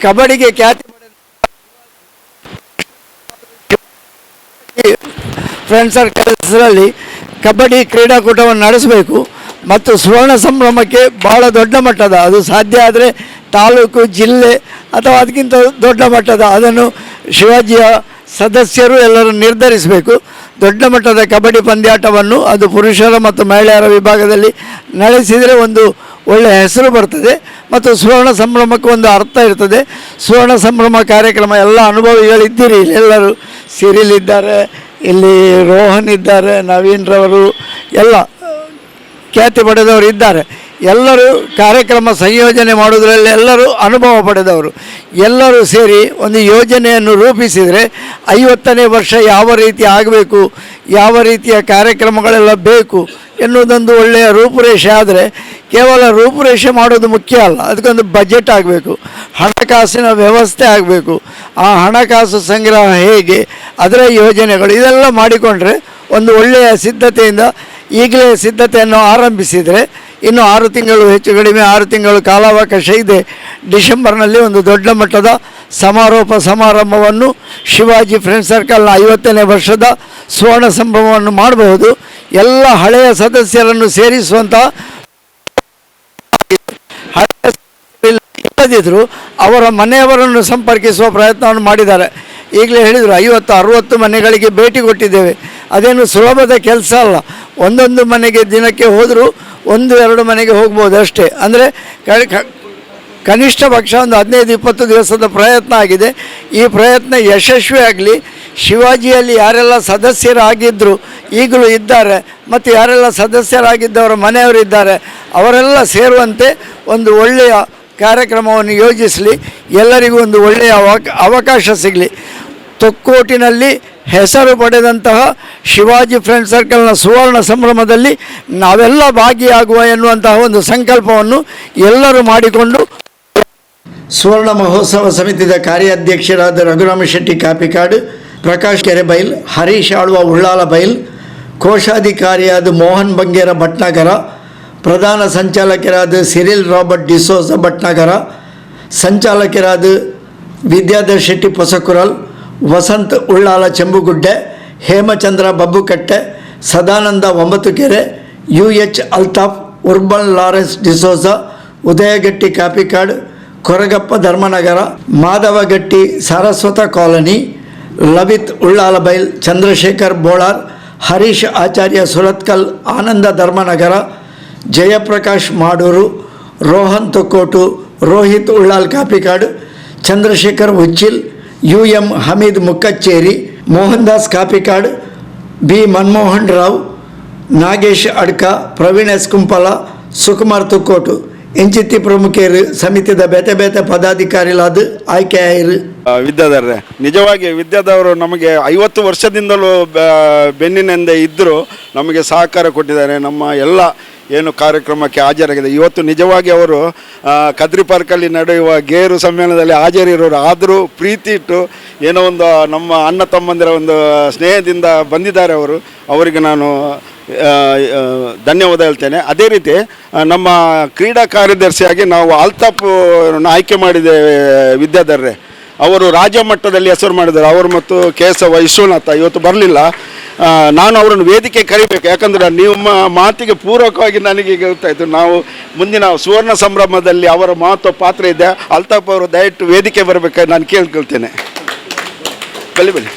ಕಬಡ್ಡಿಗೆ ಖ್ಯಾತಿ ಫ್ರೆಂಡ್ ಸರ್ಕಲ್ ಹೆಸರಲ್ಲಿ ಕಬಡ್ಡಿ ಕ್ರೀಡಾಕೂಟವನ್ನು ನಡೆಸಬೇಕು ಮತ್ತು ಸುವರ್ಣ ಸಂಭ್ರಮಕ್ಕೆ ಭಾಳ ದೊಡ್ಡ ಮಟ್ಟದ, ಅದು ಸಾಧ್ಯ ಆದರೆ ತಾಲೂಕು, ಜಿಲ್ಲೆ ಅಥವಾ ಅದಕ್ಕಿಂತ ದೊಡ್ಡ ಮಟ್ಟದ, ಅದನ್ನು ಶಿವಾಜಿಯ ಸದಸ್ಯರು ಎಲ್ಲರೂ ನಿರ್ಧರಿಸಬೇಕು. ದೊಡ್ಡ ಮಟ್ಟದ ಕಬಡ್ಡಿ ಪಂದ್ಯಾಟವನ್ನು ಅದು ಪುರುಷರ ಮತ್ತು ಮಹಿಳೆಯರ ವಿಭಾಗದಲ್ಲಿ ನಡೆಸಿದರೆ ಒಂದು ಒಳ್ಳೆಯ ಹೆಸರು ಬರ್ತದೆ ಮತ್ತು ಸುವರ್ಣ ಸಂಭ್ರಮಕ್ಕೆ ಒಂದು ಅರ್ಥ ಇರ್ತದೆ. ಸುವರ್ಣ ಸಂಭ್ರಮ ಕಾರ್ಯಕ್ರಮ ಎಲ್ಲ ಅನುಭವಿಗಳಿದ್ದೀರಿ. ಇಲ್ಲೆಲ್ಲರೂ ಸಿರಿಲ್ ಇದ್ದಾರೆ, ಇಲ್ಲಿ ರೋಹನ್ ಇದ್ದಾರೆ, ನವೀನ್ರವರು ಎಲ್ಲ ಖ್ಯಾತಿ ಪಡೆದವರು ಇದ್ದಾರೆ. ಎಲ್ಲರೂ ಕಾರ್ಯಕ್ರಮ ಸಂಯೋಜನೆ ಮಾಡೋದರಲ್ಲಿ ಎಲ್ಲರೂ ಅನುಭವ ಪಡೆದವರು. ಎಲ್ಲರೂ ಸೇರಿ ಒಂದು ಯೋಜನೆಯನ್ನು ರೂಪಿಸಿದರೆ 50ನೇ ವರ್ಷ ಯಾವ ರೀತಿ ಆಗಬೇಕು, ಯಾವ ರೀತಿಯ ಕಾರ್ಯಕ್ರಮಗಳೆಲ್ಲ ಬೇಕು ಎನ್ನುವುದೊಂದು ಒಳ್ಳೆಯ ರೂಪುರೇಷೆ. ಆದರೆ ಕೇವಲ ರೂಪುರೇಷೆ ಮಾಡೋದು ಮುಖ್ಯ ಅಲ್ಲ, ಅದಕ್ಕೊಂದು ಬಜೆಟ್ ಆಗಬೇಕು, ಹಣಕಾಸಿನ ವ್ಯವಸ್ಥೆ ಆಗಬೇಕು. ಆ ಹಣಕಾಸು ಸಂಗ್ರಹ ಹೇಗೆ, ಅದರ ಯೋಜನೆಗಳು ಇದೆಲ್ಲ ಮಾಡಿಕೊಂಡ್ರೆ ಒಂದು ಒಳ್ಳೆಯ ಸಿದ್ಧತೆಯಿಂದ ಈಗಲೇ ಸಿದ್ಧತೆಯನ್ನು ಆರಂಭಿಸಿದರೆ ಇನ್ನು 6 ತಿಂಗಳು, ಹೆಚ್ಚು ಕಡಿಮೆ 6 ತಿಂಗಳು ಕಾಲಾವಕಾಶ ಇದೆ. ಡಿಸೆಂಬರ್ನಲ್ಲಿ ಒಂದು ದೊಡ್ಡ ಮಟ್ಟದ ಸಮಾರೋಪ ಸಮಾರಂಭವನ್ನು ಶಿವಾಜಿ ಫ್ರೆಂಡ್ ಸರ್ಕಲ್ನ 50ನೇ ವರ್ಷದ ಸುವರ್ಣ ಸಂಭ್ರಮವನ್ನು ಮಾಡಬಹುದು. ಎಲ್ಲ ಹಳೆಯ ಸದಸ್ಯರನ್ನು ಸೇರಿಸುವಂತಹ, ಇಲ್ಲದಿದ್ದರೂ ಅವರ ಮನೆಯವರನ್ನು ಸಂಪರ್ಕಿಸುವ ಪ್ರಯತ್ನವನ್ನು ಮಾಡಿದ್ದಾರೆ. ಈಗಲೇ ಹೇಳಿದರು 50-60 ಮನೆಗಳಿಗೆ ಭೇಟಿ ಕೊಟ್ಟಿದ್ದೇವೆ. ಅದೇನು ಸುಲಭದ ಕೆಲಸ ಅಲ್ಲ. ಒಂದೊಂದು ಮನೆಗೆ ದಿನಕ್ಕೆ ಹೋದರೂ 1-2 ಮನೆಗೆ ಹೋಗ್ಬೋದು ಅಷ್ಟೇ. ಅಂದರೆ ಕನಿಷ್ಠ ಪಕ್ಷ ಒಂದು 15-20 ದಿವಸದ ಪ್ರಯತ್ನ ಆಗಿದೆ. ಈ ಪ್ರಯತ್ನ ಯಶಸ್ವಿಯಾಗಲಿ. ಶಿವಾಜಿಯಲ್ಲಿ ಯಾರೆಲ್ಲ ಸದಸ್ಯರಾಗಿದ್ದರು, ಈಗಲೂ ಇದ್ದಾರೆ, ಮತ್ತು ಯಾರೆಲ್ಲ ಸದಸ್ಯರಾಗಿದ್ದವರ ಮನೆಯವರಿದ್ದಾರೆ, ಅವರೆಲ್ಲ ಸೇರುವಂತೆ ಒಂದು ಒಳ್ಳೆಯ ಕಾರ್ಯಕ್ರಮವನ್ನು ಯೋಜಿಸಲಿ. ಎಲ್ಲರಿಗೂ ಒಂದು ಒಳ್ಳೆಯ ಅವಕಾಶ ಸಿಗಲಿ. ತೊಕ್ಕೋಟಿನಲ್ಲಿ ಹೆಸರು ಪಡೆದಂತಹ ಶಿವಾಜಿ ಫ್ರೆಂಡ್ ಸರ್ಕಲ್ನ ಸುವರ್ಣ ಸಂಭ್ರಮದಲ್ಲಿ ನಾವೆಲ್ಲ ಭಾಗಿಯಾಗುವ ಎನ್ನುವಂತಹ ಒಂದು ಸಂಕಲ್ಪವನ್ನು ಎಲ್ಲರೂ ಮಾಡಿಕೊಂಡು ಸುವರ್ಣ ಮಹೋತ್ಸವ ಸಮಿತಿಯ ಕಾರ್ಯಾಧ್ಯಕ್ಷರಾದ ರಘುರಾಮ ಶೆಟ್ಟಿ ಕಾಪಿಕಾಡು, ಪ್ರಕಾಶ್ ಕೆರೆಬೈಲ್, ಹರೀಶ್ ಆಳ್ವ ಉಳ್ಳಾಲ ಬೈಲ್, ಕೋಶಾಧಿಕಾರಿಯಾದ ಮೋಹನ್ ಬಂಗೇರ ಭಟ್ನಗರ, ಪ್ರಧಾನ ಸಂಚಾಲಕರಾದ ಸಿರಿಲ್ ರಾಬರ್ಟ್ ಡಿಸೋಜ ಭಟ್ನಗರ, ಸಂಚಾಲಕರಾದ Vidyadhar Shetty Posakural, Vasant Ullal Chembugudde, Hemachandra Babbukatte, Sadananda Ombattukere, UH Altaf, Urban Lawrence D'Souza, Udayagatti Kapikad, Koragappa Dharmanagar, Madhavagatti Saraswata colony, Lavith Ullal Bail, Chandrashekar Bolar, Harish Acharya Surathkal, Ananda Dharmanagar, Jayaprakash Madoor, Rohan Thokkottu, Rohith Ullal Kapikad, Chandrashekar Uchil, UM Hameed Mukkacheri, Mohan Das Kapikad, B Manmohan Rao, Nagesh Adka, Praveen S Kumpala, Sukumar Thokkottu ಎಂಚಿತ್ತಿ ಪ್ರಮುಖರು ಸಮಿತಿದ ಬೇತೆ ಬೇತೆ ಪದಾಧಿಕಾರಿಲಾದ ಆಯ್ಕೆಯಾಯಿರು. ವಿದ್ಯಾಧರ್ರೆ, ನಿಜವಾಗಿ ವಿದ್ಯಾಧವರು ನಮಗೆ 50 ವರ್ಷದಿಂದಲೂ ಬೆನ್ನಿನಿಂದ ಇದ್ದರೂ ನಮಗೆ ಸಹಕಾರ ಕೊಟ್ಟಿದ್ದಾರೆ. ನಮ್ಮ ಎಲ್ಲ ಏನು ಕಾರ್ಯಕ್ರಮಕ್ಕೆ ಹಾಜರಾಗಿದೆ. ಇವತ್ತು ನಿಜವಾಗಿ ಅವರು ಕದ್ರಿ ಪಾರ್ಕಲ್ಲಿ ನಡೆಯುವ ಗೇರು ಸಮ್ಮೇಳನದಲ್ಲಿ ಹಾಜರಿರೋರು, ಆದರೂ ಪ್ರೀತಿ ಇಟ್ಟು ಏನೋ ಒಂದು ನಮ್ಮ ಅಣ್ಣ ತಮ್ಮಂದಿರ ಒಂದು ಸ್ನೇಹದಿಂದ ಬಂದಿದ್ದಾರೆ ಅವರು. ಅವರಿಗೆ ನಾನು ಧನ್ಯವಾದ ಹೇಳ್ತೇನೆ. ಅದೇ ರೀತಿ ನಮ್ಮ ಕ್ರೀಡಾ ಕಾರ್ಯದರ್ಶಿಯಾಗಿ ನಾವು ಅಲ್ತಾಫ್ ಆಯ್ಕೆ ಮಾಡಿದ್ದೇವೆ ವಿದ್ಯಾಧರ್ರೆ. ಅವರು ರಾಜ್ಯ ಮಟ್ಟದಲ್ಲಿ ಹೆಸರು ಮಾಡಿದ್ದಾರೆ. ಅವರು ಮತ್ತು KSV ವಿಶ್ವನಾಥ ಇವತ್ತು ಬರಲಿಲ್ಲ. ನಾನು ಅವರನ್ನು ವೇದಿಕೆ ಕರಿಬೇಕು, ಯಾಕಂದರೆ ನಿಮ್ಮ ಮಾತಿಗೆ ಪೂರಕವಾಗಿ ನನಗೆ ಗೊತ್ತಾಯಿತು. ನಾವು ಮುಂದಿನ ಸುವರ್ಣ ಸಂಭ್ರಮದಲ್ಲಿ ಅವರ ಮಹತ್ವ ಪಾತ್ರ ಇದೆ. ಅಲ್ತಾಫ್ ಅವರು ದಯವಿಟ್ಟು ವೇದಿಕೆ ಬರಬೇಕಾಗಿ ನಾನು ಕೇಳ್ಕೊಳ್ತೇನೆ. ಬಲಿ.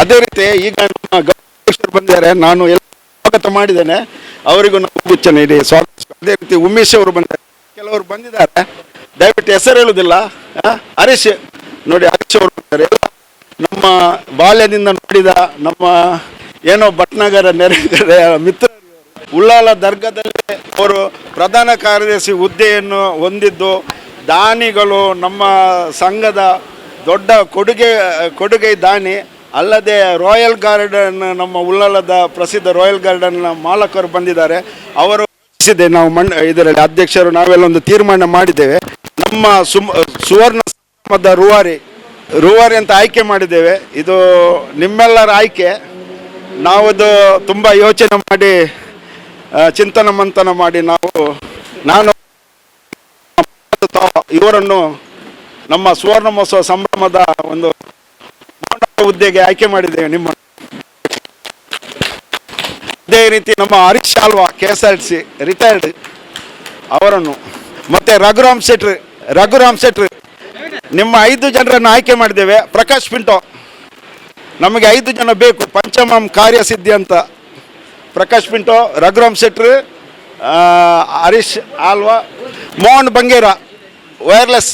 ಅದೇ ರೀತಿ ಈಗ ನಮ್ಮ ಗೌರವೇಶ್ವರ್ ಬಂದಿದ್ದಾರೆ, ನಾನು ಎಲ್ಲ ಸ್ವಾಗತ ಮಾಡಿದ್ದೇನೆ. ಅವರಿಗೂ ನಾವು ಗುಚ್ಚನೆ ಇಡಿ ಸ್ವಾಗತ. ಅದೇ ರೀತಿ ಉಮೇಶ್ ಅವರು ಬಂದಿದ್ದಾರೆ, ಕೆಲವರು ಬಂದಿದ್ದಾರೆ, ದಯವಿಟ್ಟು ಹೆಸರು ಹೇಳುವುದಿಲ್ಲ. ಹರೀಶ್ ನೋಡಿ, ಹರೀಶ್ ಅವರು ಬಂದಿದ್ದಾರೆ. ಎಲ್ಲ ನಮ್ಮ ಬಾಲ್ಯದಿಂದ ನೋಡಿದ ನಮ್ಮ ಏನೋ ಭಟ್ನಗರ ನೆರೆಗರೆ ಮಿತ್ರ ಉಳ್ಳಾಲ ದರ್ಗಾದಲ್ಲಿ ಅವರು ಪ್ರಧಾನ ಕಾರ್ಯದರ್ಶಿ ಹುದ್ದೆಯನ್ನು ಹೊಂದಿದ್ದು, ದಾನಿಗಳು ನಮ್ಮ ಸಂಘದ ದೊಡ್ಡ ಕೊಡುಗೆ ದಾನಿ. ಅಲ್ಲದೆ ರಾಯಲ್ ಗಾರ್ಡನ್, ನಮ್ಮ ಉಳ್ಳಾಲದ ಪ್ರಸಿದ್ಧ ರಾಯಲ್ ಗಾರ್ಡನ್ನ ಮಾಲಕರು ಬಂದಿದ್ದಾರೆ. ಅವರು ನಾವು ಇದರಲ್ಲಿ ಅಧ್ಯಕ್ಷರು ನಾವೆಲ್ಲ ಒಂದು ತೀರ್ಮಾನ ಮಾಡಿದ್ದೇವೆ. ನಮ್ಮ ಸುವರ್ಣ ಸಂಭ್ರಮದ ರೂವಾರಿ ಅಂತ ಆಯ್ಕೆ ಮಾಡಿದ್ದೇವೆ. ಇದು ನಿಮ್ಮೆಲ್ಲರ ಆಯ್ಕೆ. ನಾವದು ತುಂಬ ಯೋಚನೆ ಮಾಡಿ ಚಿಂತನ ಮಂಥನ ಮಾಡಿ ನಾನು ಇವರನ್ನು ನಮ್ಮ ಸುವರ್ಣ ಮಹೋತ್ಸವ ಸಂಭ್ರಮದ ಒಂದು ಹುದ್ದೆಗೆ ಆಯ್ಕೆ ಮಾಡಿದ್ದೇವೆ. ನಿಮ್ಮ ಅದೇ ರೀತಿ ನಮ್ಮ ಹರೀಶ್ ಆಳ್ವ KSRTC ರಿಟೈರ್ಡ್ ಅವರನ್ನು, ಮತ್ತೆ ರಘುರಾಮ್ ಶೆಟ್ರ್ ನಿಮ್ಮ 5 ಜನರನ್ನು ಆಯ್ಕೆ ಮಾಡಿದ್ದೇವೆ. ಪ್ರಕಾಶ್ ಪಿಂಟೋ, ನಮಗೆ 5 ಜನ ಬೇಕು, ಪಂಚಮಂ ಕಾರ್ಯಸಿದ್ಧಿ ಅಂತ. ಪ್ರಕಾಶ್ ಪಿಂಟೋ, ರಘುರಾಮ್ ಶೆಟ್ರ್, ಹರೀಶ್ ಆಳ್ವ, ಮೋಹನ್ ಬಂಗೇರ ವೈರ್ಲೆಸ್,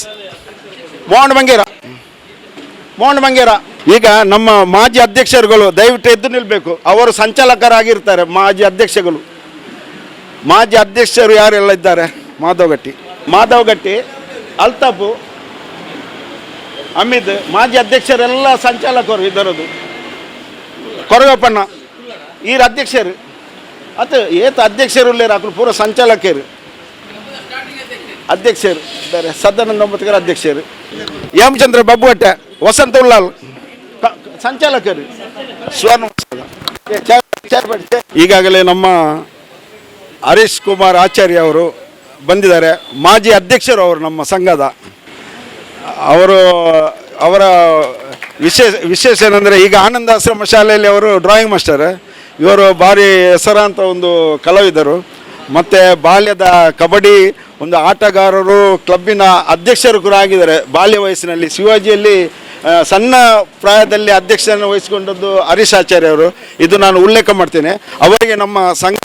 ಮೋಹನ್ ಬಂಗೇರ. ಈಗ ನಮ್ಮ ಮಾಜಿ ಅಧ್ಯಕ್ಷರುಗಳು ದಯವಿಟ್ಟು ಎದ್ದು ನಿಲ್ಲಬೇಕು. ಅವರು ಸಂಚಾಲಕರಾಗಿರ್ತಾರೆ, ಮಾಜಿ ಅಧ್ಯಕ್ಷಗಳು. ಮಾಜಿ ಅಧ್ಯಕ್ಷರು ಯಾರೆಲ್ಲ ಇದ್ದಾರೆ? ಮಾಧವ್ ಗಟ್ಟಿ, ಅಲ್ತಾಫು, ಅಮಿತ್, ಮಾಜಿ ಅಧ್ಯಕ್ಷರೆಲ್ಲ ಸಂಚಾಲಕರು ಇದರದು. ಕೊರಗಪ್ಪಣ್ಣ ಈರು ಅಧ್ಯಕ್ಷರು ಅತ ಏತ ಅಧ್ಯಕ್ಷರು ಇಲ್ಲೇರು ಅಕ್ಕಳು ಪೂರ ಸಂಚಾಲಕರು ಅಧ್ಯಕ್ಷರು ಇದ್ದಾರೆ. ಸದಾನಂದ ಒಂಬತ್ತುಗರ ಅಧ್ಯಕ್ಷರು. ಹೇಮಚಂದ್ರ ಬಬ್ಬುಗಟ್ಟೆ, ವಸಂತ ಉಲ್ಲಾಲ್ ಸಂಚಾಲಕರು. ಸ್ವರ್ಣ ಈಗಾಗಲೇ ನಮ್ಮ ಹರೀಶ್ ಕುಮಾರ್ ಆಚಾರ್ಯ ಅವರು ಬಂದಿದ್ದಾರೆ. ಮಾಜಿ ಅಧ್ಯಕ್ಷರು ಅವರು ನಮ್ಮ ಸಂಘದ. ಅವರ ವಿಶೇಷ ಏನಂದರೆ, ಈಗ ಆನಂದಾಶ್ರಮ ಶಾಲೆಯಲ್ಲಿ ಅವರು ಡ್ರಾಯಿಂಗ್ ಮಾಸ್ಟರ್. ಇವರು ಭಾರಿ ಹೆಸರಾಂತ ಒಂದು ಕಲಾವಿದರು. ಮತ್ತು ಬಾಲ್ಯದ ಕಬಡ್ಡಿ ಒಂದು ಆಟಗಾರರು, ಕ್ಲಬ್ಬಿನ ಅಧ್ಯಕ್ಷರು ಕೂಡ ಆಗಿದ್ದಾರೆ. ಬಾಲ್ಯ ವಯಸ್ಸಿನಲ್ಲಿ ಶಿವಾಜಿಯಲ್ಲಿ ಸಣ್ಣ ಪ್ರಾಯದಲ್ಲಿ ಅಧ್ಯಕ್ಷರನ್ನು ವಹಿಸಿಕೊಂಡದ್ದು ಹರೀಶ್ ಆಚಾರ್ಯ ಅವರು. ಇದು ನಾನು ಉಲ್ಲೇಖ ಮಾಡ್ತೇನೆ. ಅವರಿಗೆ ನಮ್ಮ ಸಂಘ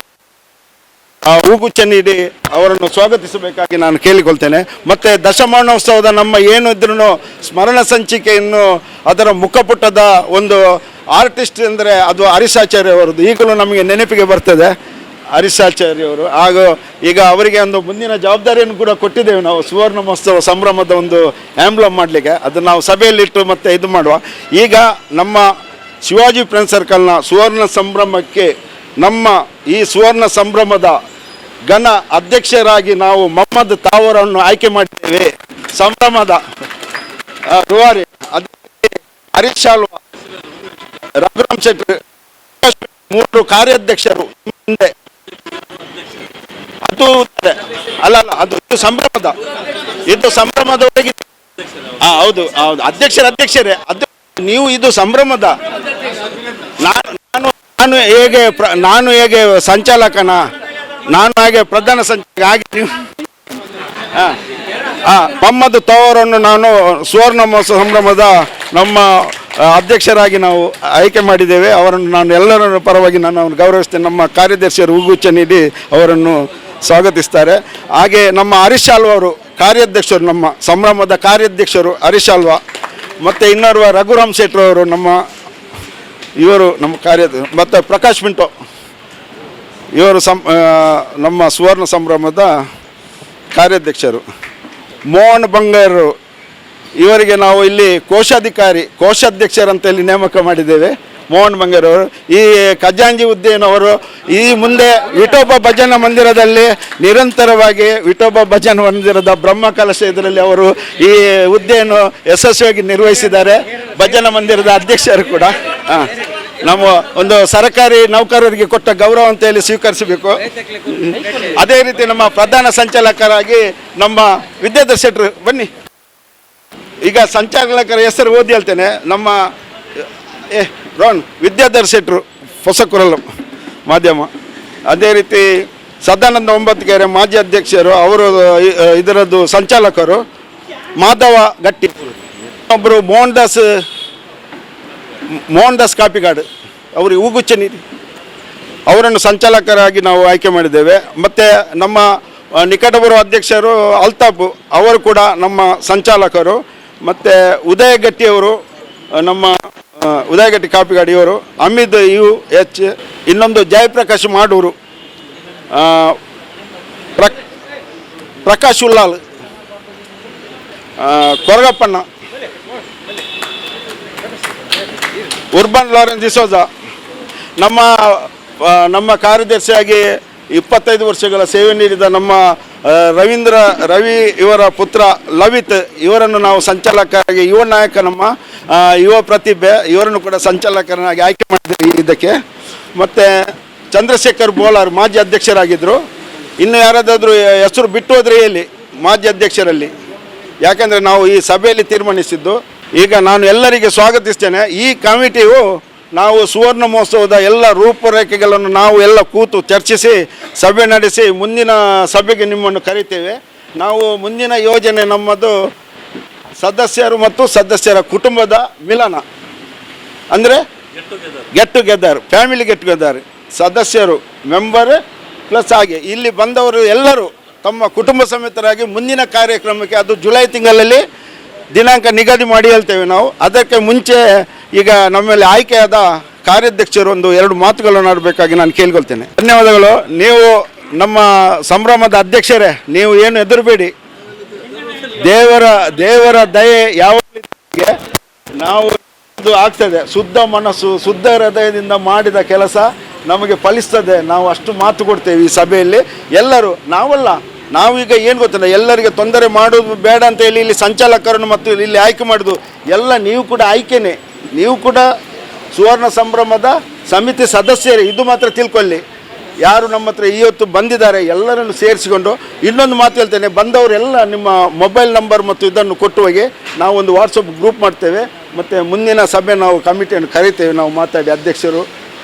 ಹೂಗುಚ್ಛ ನೀಡಿ ಅವರನ್ನು ಸ್ವಾಗತಿಸಬೇಕಾಗಿ ನಾನು ಕೇಳಿಕೊಳ್ತೇನೆ. ಮತ್ತು ದಶಮಾನೋತ್ಸವದ ನಮ್ಮ ಏನು ಇದ್ರೂ ಸ್ಮರಣ ಸಂಚಿಕೆಯನ್ನು ಅದರ ಮುಖಪುಟದ ಒಂದು ಆರ್ಟಿಸ್ಟ್ ಅಂದರೆ ಅದು ಹರೀಶ್ ಆಚಾರ್ಯ ಅವರದ್ದು. ಈಗಲೂ ನಮಗೆ ನೆನಪಿಗೆ ಬರ್ತದೆ ಹರೀಶ್ ಆಚಾರ್ಯ ಅವರು. ಹಾಗೂ ಈಗ ಅವರಿಗೆ ಒಂದು ಮುಂದಿನ ಜವಾಬ್ದಾರಿಯನ್ನು ಕೂಡ ಕೊಟ್ಟಿದ್ದೇವೆ ನಾವು, ಸುವರ್ಣ ಮಹೋತ್ಸವ ಸಂಭ್ರಮದ ಒಂದು ಆ್ಯಂಬ್ಲಮ್ ಮಾಡಲಿಕ್ಕೆ. ಅದನ್ನು ನಾವು ಸಭೆಯಲ್ಲಿಟ್ಟು ಮತ್ತೆ ಇದು ಮಾಡುವ. ಈಗ ನಮ್ಮ ಶಿವಾಜಿ ಫ್ರೆಂಡ್ಸ್ ಸರ್ಕಲ್ನ ಸುವರ್ಣ ಸಂಭ್ರಮಕ್ಕೆ ನಮ್ಮ ಈ ಸುವರ್ಣ ಸಂಭ್ರಮದ ಘನ ಅಧ್ಯಕ್ಷರಾಗಿ ನಾವು ಮೊಹಮ್ಮದ್ ತಾವೂರನ್ನು ಆಯ್ಕೆ ಮಾಡಿದ್ದೇವೆ. ಸಂಭ್ರಮದ ರೂವಾರಿ ಹರೀಶ್ ಆಲ್ವಾ, ರಘುರಾಮ್ ಶೆಟ್ಟಿ, 3 ಕಾರ್ಯಾಧ್ಯಕ್ಷರು ಮುಂದೆ. ಅದು ಅದು ಸಂಭ್ರಮದವರೆಗೆ ಹೌದು ಅಧ್ಯಕ್ಷರೇ ಅದು ನೀವು. ಇದು ಸಂಭ್ರಮದ ನಾನು ಹೇಗೆ ಸಂಚಾಲಕನ, ನಾನು ಹಾಗೆ ಪ್ರಧಾನ ಸಂಚಾಲಕ ಹಾಗೆ ನೀವು ಮೊಹಮ್ಮದ್ ತವರನ್ನು ನಾನು ಸುವರ್ಣ ಮಹೋತ್ಸವ ಸಂಭ್ರಮದ ನಮ್ಮ ಅಧ್ಯಕ್ಷರಾಗಿ ನಾವು ಆಯ್ಕೆ ಮಾಡಿದ್ದೇವೆ. ಅವರನ್ನು ನಾನು ಎಲ್ಲರ ಪರವಾಗಿ ನಾನು ಅವರನ್ನು ಗೌರವಿಸ್ತೇನೆ. ನಮ್ಮ ಕಾರ್ಯದರ್ಶಿಯರು ಹೂಗುಚ್ಛ ನೀಡಿ ಅವರನ್ನು ಸ್ವಾಗತಿಸ್ತಾರೆ. ಹಾಗೆ ನಮ್ಮ ಹರೀಶ್ ಆಲ್ವಾ ಅವರು ಕಾರ್ಯಾಧ್ಯಕ್ಷರು, ನಮ್ಮ ಸಂಭ್ರಮದ ಕಾರ್ಯಾಧ್ಯಕ್ಷರು ಹರೀಶ್ ಆಲ್ವಾ. ಮತ್ತು ಇನ್ನೋರ್ವ ರಘುರಾಮ್ ಶೆಟ್ಟಿ ಅವರು ಇವರು ನಮ್ಮ ಮತ್ತು ಪ್ರಕಾಶ್ ಮಿಂಟೋ ಇವರು ನಮ್ಮ ಸುವರ್ಣ ಸಂಭ್ರಮದ ಕಾರ್ಯಾಧ್ಯಕ್ಷರು. ಮೋಹನ್ ಬಂಗಾರು ಇವರಿಗೆ ನಾವು ಇಲ್ಲಿ ಕೋಶಾಧ್ಯಕ್ಷರಂತ ಇಲ್ಲಿ ನೇಮಕ ಮಾಡಿದ್ದೇವೆ. ಮೋಹನ್ ಬಂಗಾರವರು ಈ ಖಜಾಂಜಿ ಹುದ್ದೆಯವರು ಈ ಮುಂದೆ ವಿಠೋಬ ಭಜನ ಮಂದಿರದಲ್ಲಿ ನಿರಂತರವಾಗಿ ವಿಠೋಬ ಭಜನ ಮಂದಿರದ ಬ್ರಹ್ಮ ಕಲಶ ಇದರಲ್ಲಿ ಅವರು ಈ ಹುದ್ದೆಯನ್ನು ಯಶಸ್ವಿಯಾಗಿ ನಿರ್ವಹಿಸಿದ್ದಾರೆ. ಭಜನ ಮಂದಿರದ ಅಧ್ಯಕ್ಷರು ಕೂಡ ನಮ್ಮ ಒಂದು ಸರ್ಕಾರಿ ನೌಕರರಿಗೆ ಕೊಟ್ಟ ಗೌರವ ಅಂತ ಹೇಳಿ ಸ್ವೀಕರಿಸಬೇಕು. ಅದೇ ರೀತಿ ನಮ್ಮ ಪ್ರಧಾನ ಸಂಚಾಲಕರಾಗಿ ನಮ್ಮ ವಿದ್ಯಾಧರ್ ಶೆಟ್ರು ಬನ್ನಿ. ಈಗ ಸಂಚಾಲಕರ ಹೆಸರು ಓದಿ ಹೇಳ್ತೇನೆ. ನಮ್ಮ ವಿದ್ಯಾಧರ್ ಶೆಟ್ರು ಹೊಸಕುರಲ್ ಮಾಧ್ಯಮ. ಅದೇ ರೀತಿ ಸದಾನಂದ ಒಂಬತ್ತುಗೆರೆ ಮಾಜಿ ಅಧ್ಯಕ್ಷರು, ಅವರು ಇದರದ್ದು ಸಂಚಾಲಕರು. ಮಾಧವ ಗಟ್ಟಿ ಒಬ್ಬರು ಮೋಹನ್ ದಾಸ್ ಕಾಪಿಗಾಡು, ಅವರಿಗೆ ಹೂಗುಚ್ಛ ನೀಡಿ ಅವರನ್ನು ಸಂಚಾಲಕರಾಗಿ ನಾವು ಆಯ್ಕೆ ಮಾಡಿದ್ದೇವೆ. ಮತ್ತು ನಮ್ಮ ನಿಕಟಪೂರ್ವ ಅಧ್ಯಕ್ಷರು ಅಲ್ತಾಫ್ ಅವರು ಕೂಡ ನಮ್ಮ ಸಂಚಾಲಕರು. ಮತ್ತು ಉದಯಗಟ್ಟಿಯವರು ನಮ್ಮ ಉದಯಗಟ್ಟಿ ಕಾಪಿಗಾಡಿಯವರು. ಅಮಿತ್ UH, ಇನ್ನೊಂದು ಜಯಪ್ರಕಾಶ್ ಮಾಡೂರು, ಪ್ರಕಾಶ್ ಉಲ್ಲಾಲ್, ಕೊರಗಪ್ಪಣ್ಣ, ಉರ್ಬನ್ ಲಾರೆನ್ಸ್ ಡಿಸೋಜ. ನಮ್ಮ ಕಾರ್ಯದರ್ಶಿಯಾಗಿ 25 ವರ್ಷಗಳ ಸೇವೆ ನೀಡಿದ ನಮ್ಮ ರವಿ ಇವರ ಪುತ್ರ ಲವಿತ್ ಇವರನ್ನು ನಾವು ಸಂಚಾಲಕರಾಗಿ, ಯುವ ನಾಯಕ, ನಮ್ಮ ಯುವ ಪ್ರತಿಭೆ, ಇವರನ್ನು ಕೂಡ ಸಂಚಾಲಕರನ್ನಾಗಿ ಆಯ್ಕೆ ಮಾಡಿದ್ದೀವಿ ಇದಕ್ಕೆ. ಮತ್ತು ಚಂದ್ರಶೇಖರ್ ಬೋಲಾರ್ ಮಾಜಿ ಅಧ್ಯಕ್ಷರಾಗಿದ್ದರು. ಇನ್ನು ಯಾರಾದರೂ ಹೆಸರು ಬಿಟ್ಟು ಹೋದರೆ ಹೇಳಿ ಮಾಜಿ ಅಧ್ಯಕ್ಷರಲ್ಲಿ, ಯಾಕೆಂದರೆ ನಾವು ಈ ಸಭೆಯಲ್ಲಿ ತೀರ್ಮಾನಿಸಿದ್ದು. ಈಗ ನಾನು ಎಲ್ಲರಿಗೆ ಸ್ವಾಗತಿಸ್ತೇನೆ. ಈ ಕಮಿಟಿಯು ನಾವು ಸುವರ್ಣ ಮಹೋತ್ಸವದ ಎಲ್ಲ ರೂಪರೇಖೆಗಳನ್ನು ನಾವು ಎಲ್ಲ ಕೂತು ಚರ್ಚಿಸಿ ಸಭೆ ನಡೆಸಿ ಮುಂದಿನ ಸಭೆಗೆ ನಿಮ್ಮನ್ನು ಕರಿತೇವೆ. ನಾವು ಮುಂದಿನ ಯೋಜನೆ ನಮ್ಮದು ಸದಸ್ಯರು ಮತ್ತು ಸದಸ್ಯರ ಕುಟುಂಬದ ಮಿಲನ, ಅಂದರೆ get together, family get together. ಸದಸ್ಯರು ಮೆಂಬರ್ ಪ್ಲಸ್ ಹಾಗೆ ಇಲ್ಲಿ ಬಂದವರು ಎಲ್ಲರೂ ತಮ್ಮ ಕುಟುಂಬ ಸಮೇತರಾಗಿ ಮುಂದಿನ ಕಾರ್ಯಕ್ರಮಕ್ಕೆ, ಅದು ಜುಲೈ ತಿಂಗಳಲ್ಲಿ ದಿನಾಂಕ ನಿಗದಿ ಮಾಡಿ ಹೇಳ್ತೇವೆ ನಾವು. ಅದಕ್ಕೆ ಮುಂಚೆ ಈಗ ನಮ್ಮಲ್ಲಿ ಆಯ್ಕೆಯಾದ ಕಾರ್ಯಾಧ್ಯಕ್ಷರು 1-2 ಮಾತುಗಳನ್ನು ಆಡಬೇಕಾಗಿ ನಾನು ಕೇಳ್ಕೊಳ್ತೇನೆ. ಧನ್ಯವಾದಗಳು. ನೀವು ನಮ್ಮ ಸಂಭ್ರಮದ ಅಧ್ಯಕ್ಷರೇ, ನೀವು ಏನು ಹೆದರಬೇಡಿ. ದೇವರ ದಯೆ ಯಾವಾಗ ನಾವು ಇದು ಆಗ್ತದೆ, ಶುದ್ಧ ಮನಸ್ಸು ಶುದ್ಧ ಹೃದಯದಿಂದ ಮಾಡಿದ ಕೆಲಸ ನಮಗೆ ಫಲಿಸ್ತದೆ. ನಾವು ಅಷ್ಟು ಮಾತು ಕೊಡ್ತೇವೆ ಈ ಸಭೆಯಲ್ಲಿ. ಎಲ್ಲರೂ ನಾವೀಗ ಏನು ಗೊತ್ತಿಲ್ಲ, ಎಲ್ಲರಿಗೆ ತೊಂದರೆ ಮಾಡೋದು ಬೇಡ ಅಂತ ಹೇಳಿ ಇಲ್ಲಿ ಸಂಚಾಲಕರನ್ನು ಮತ್ತು ಇಲ್ಲಿ ಆಯ್ಕೆ ಮಾಡೋದು ಎಲ್ಲ ನೀವು ಕೂಡ ಆಯ್ಕೆನೇ. ನೀವು ಕೂಡ ಸುವರ್ಣ ಸಂಭ್ರಮದ ಸಮಿತಿ ಸದಸ್ಯರೇ, ಇದು ಮಾತ್ರ ತಿಳ್ಕೊಳ್ಳಿ. ಯಾರು ನಮ್ಮ ಹತ್ರ ಇವತ್ತು ಬಂದಿದ್ದಾರೆ ಎಲ್ಲರನ್ನು ಸೇರಿಸಿಕೊಂಡು. ಇನ್ನೊಂದು ಮಾತು ಹೇಳ್ತೇನೆ, ಬಂದವರೆಲ್ಲ ನಿಮ್ಮ ಮೊಬೈಲ್ ನಂಬರ್ ಮತ್ತು ಇದನ್ನು ಕೊಟ್ಟು ಹೋಗಿ ನಾವು ಒಂದು ವಾಟ್ಸಪ್ ಗ್ರೂಪ್ ಮಾಡ್ತೇವೆ. ಮತ್ತು ಮುಂದಿನ ಸಭೆ ನಾವು ಕಮಿಟಿಯನ್ನು ಕರಿತೇವೆ, ನಾವು ಮಾತಾಡಿ ಅಧ್ಯಕ್ಷರು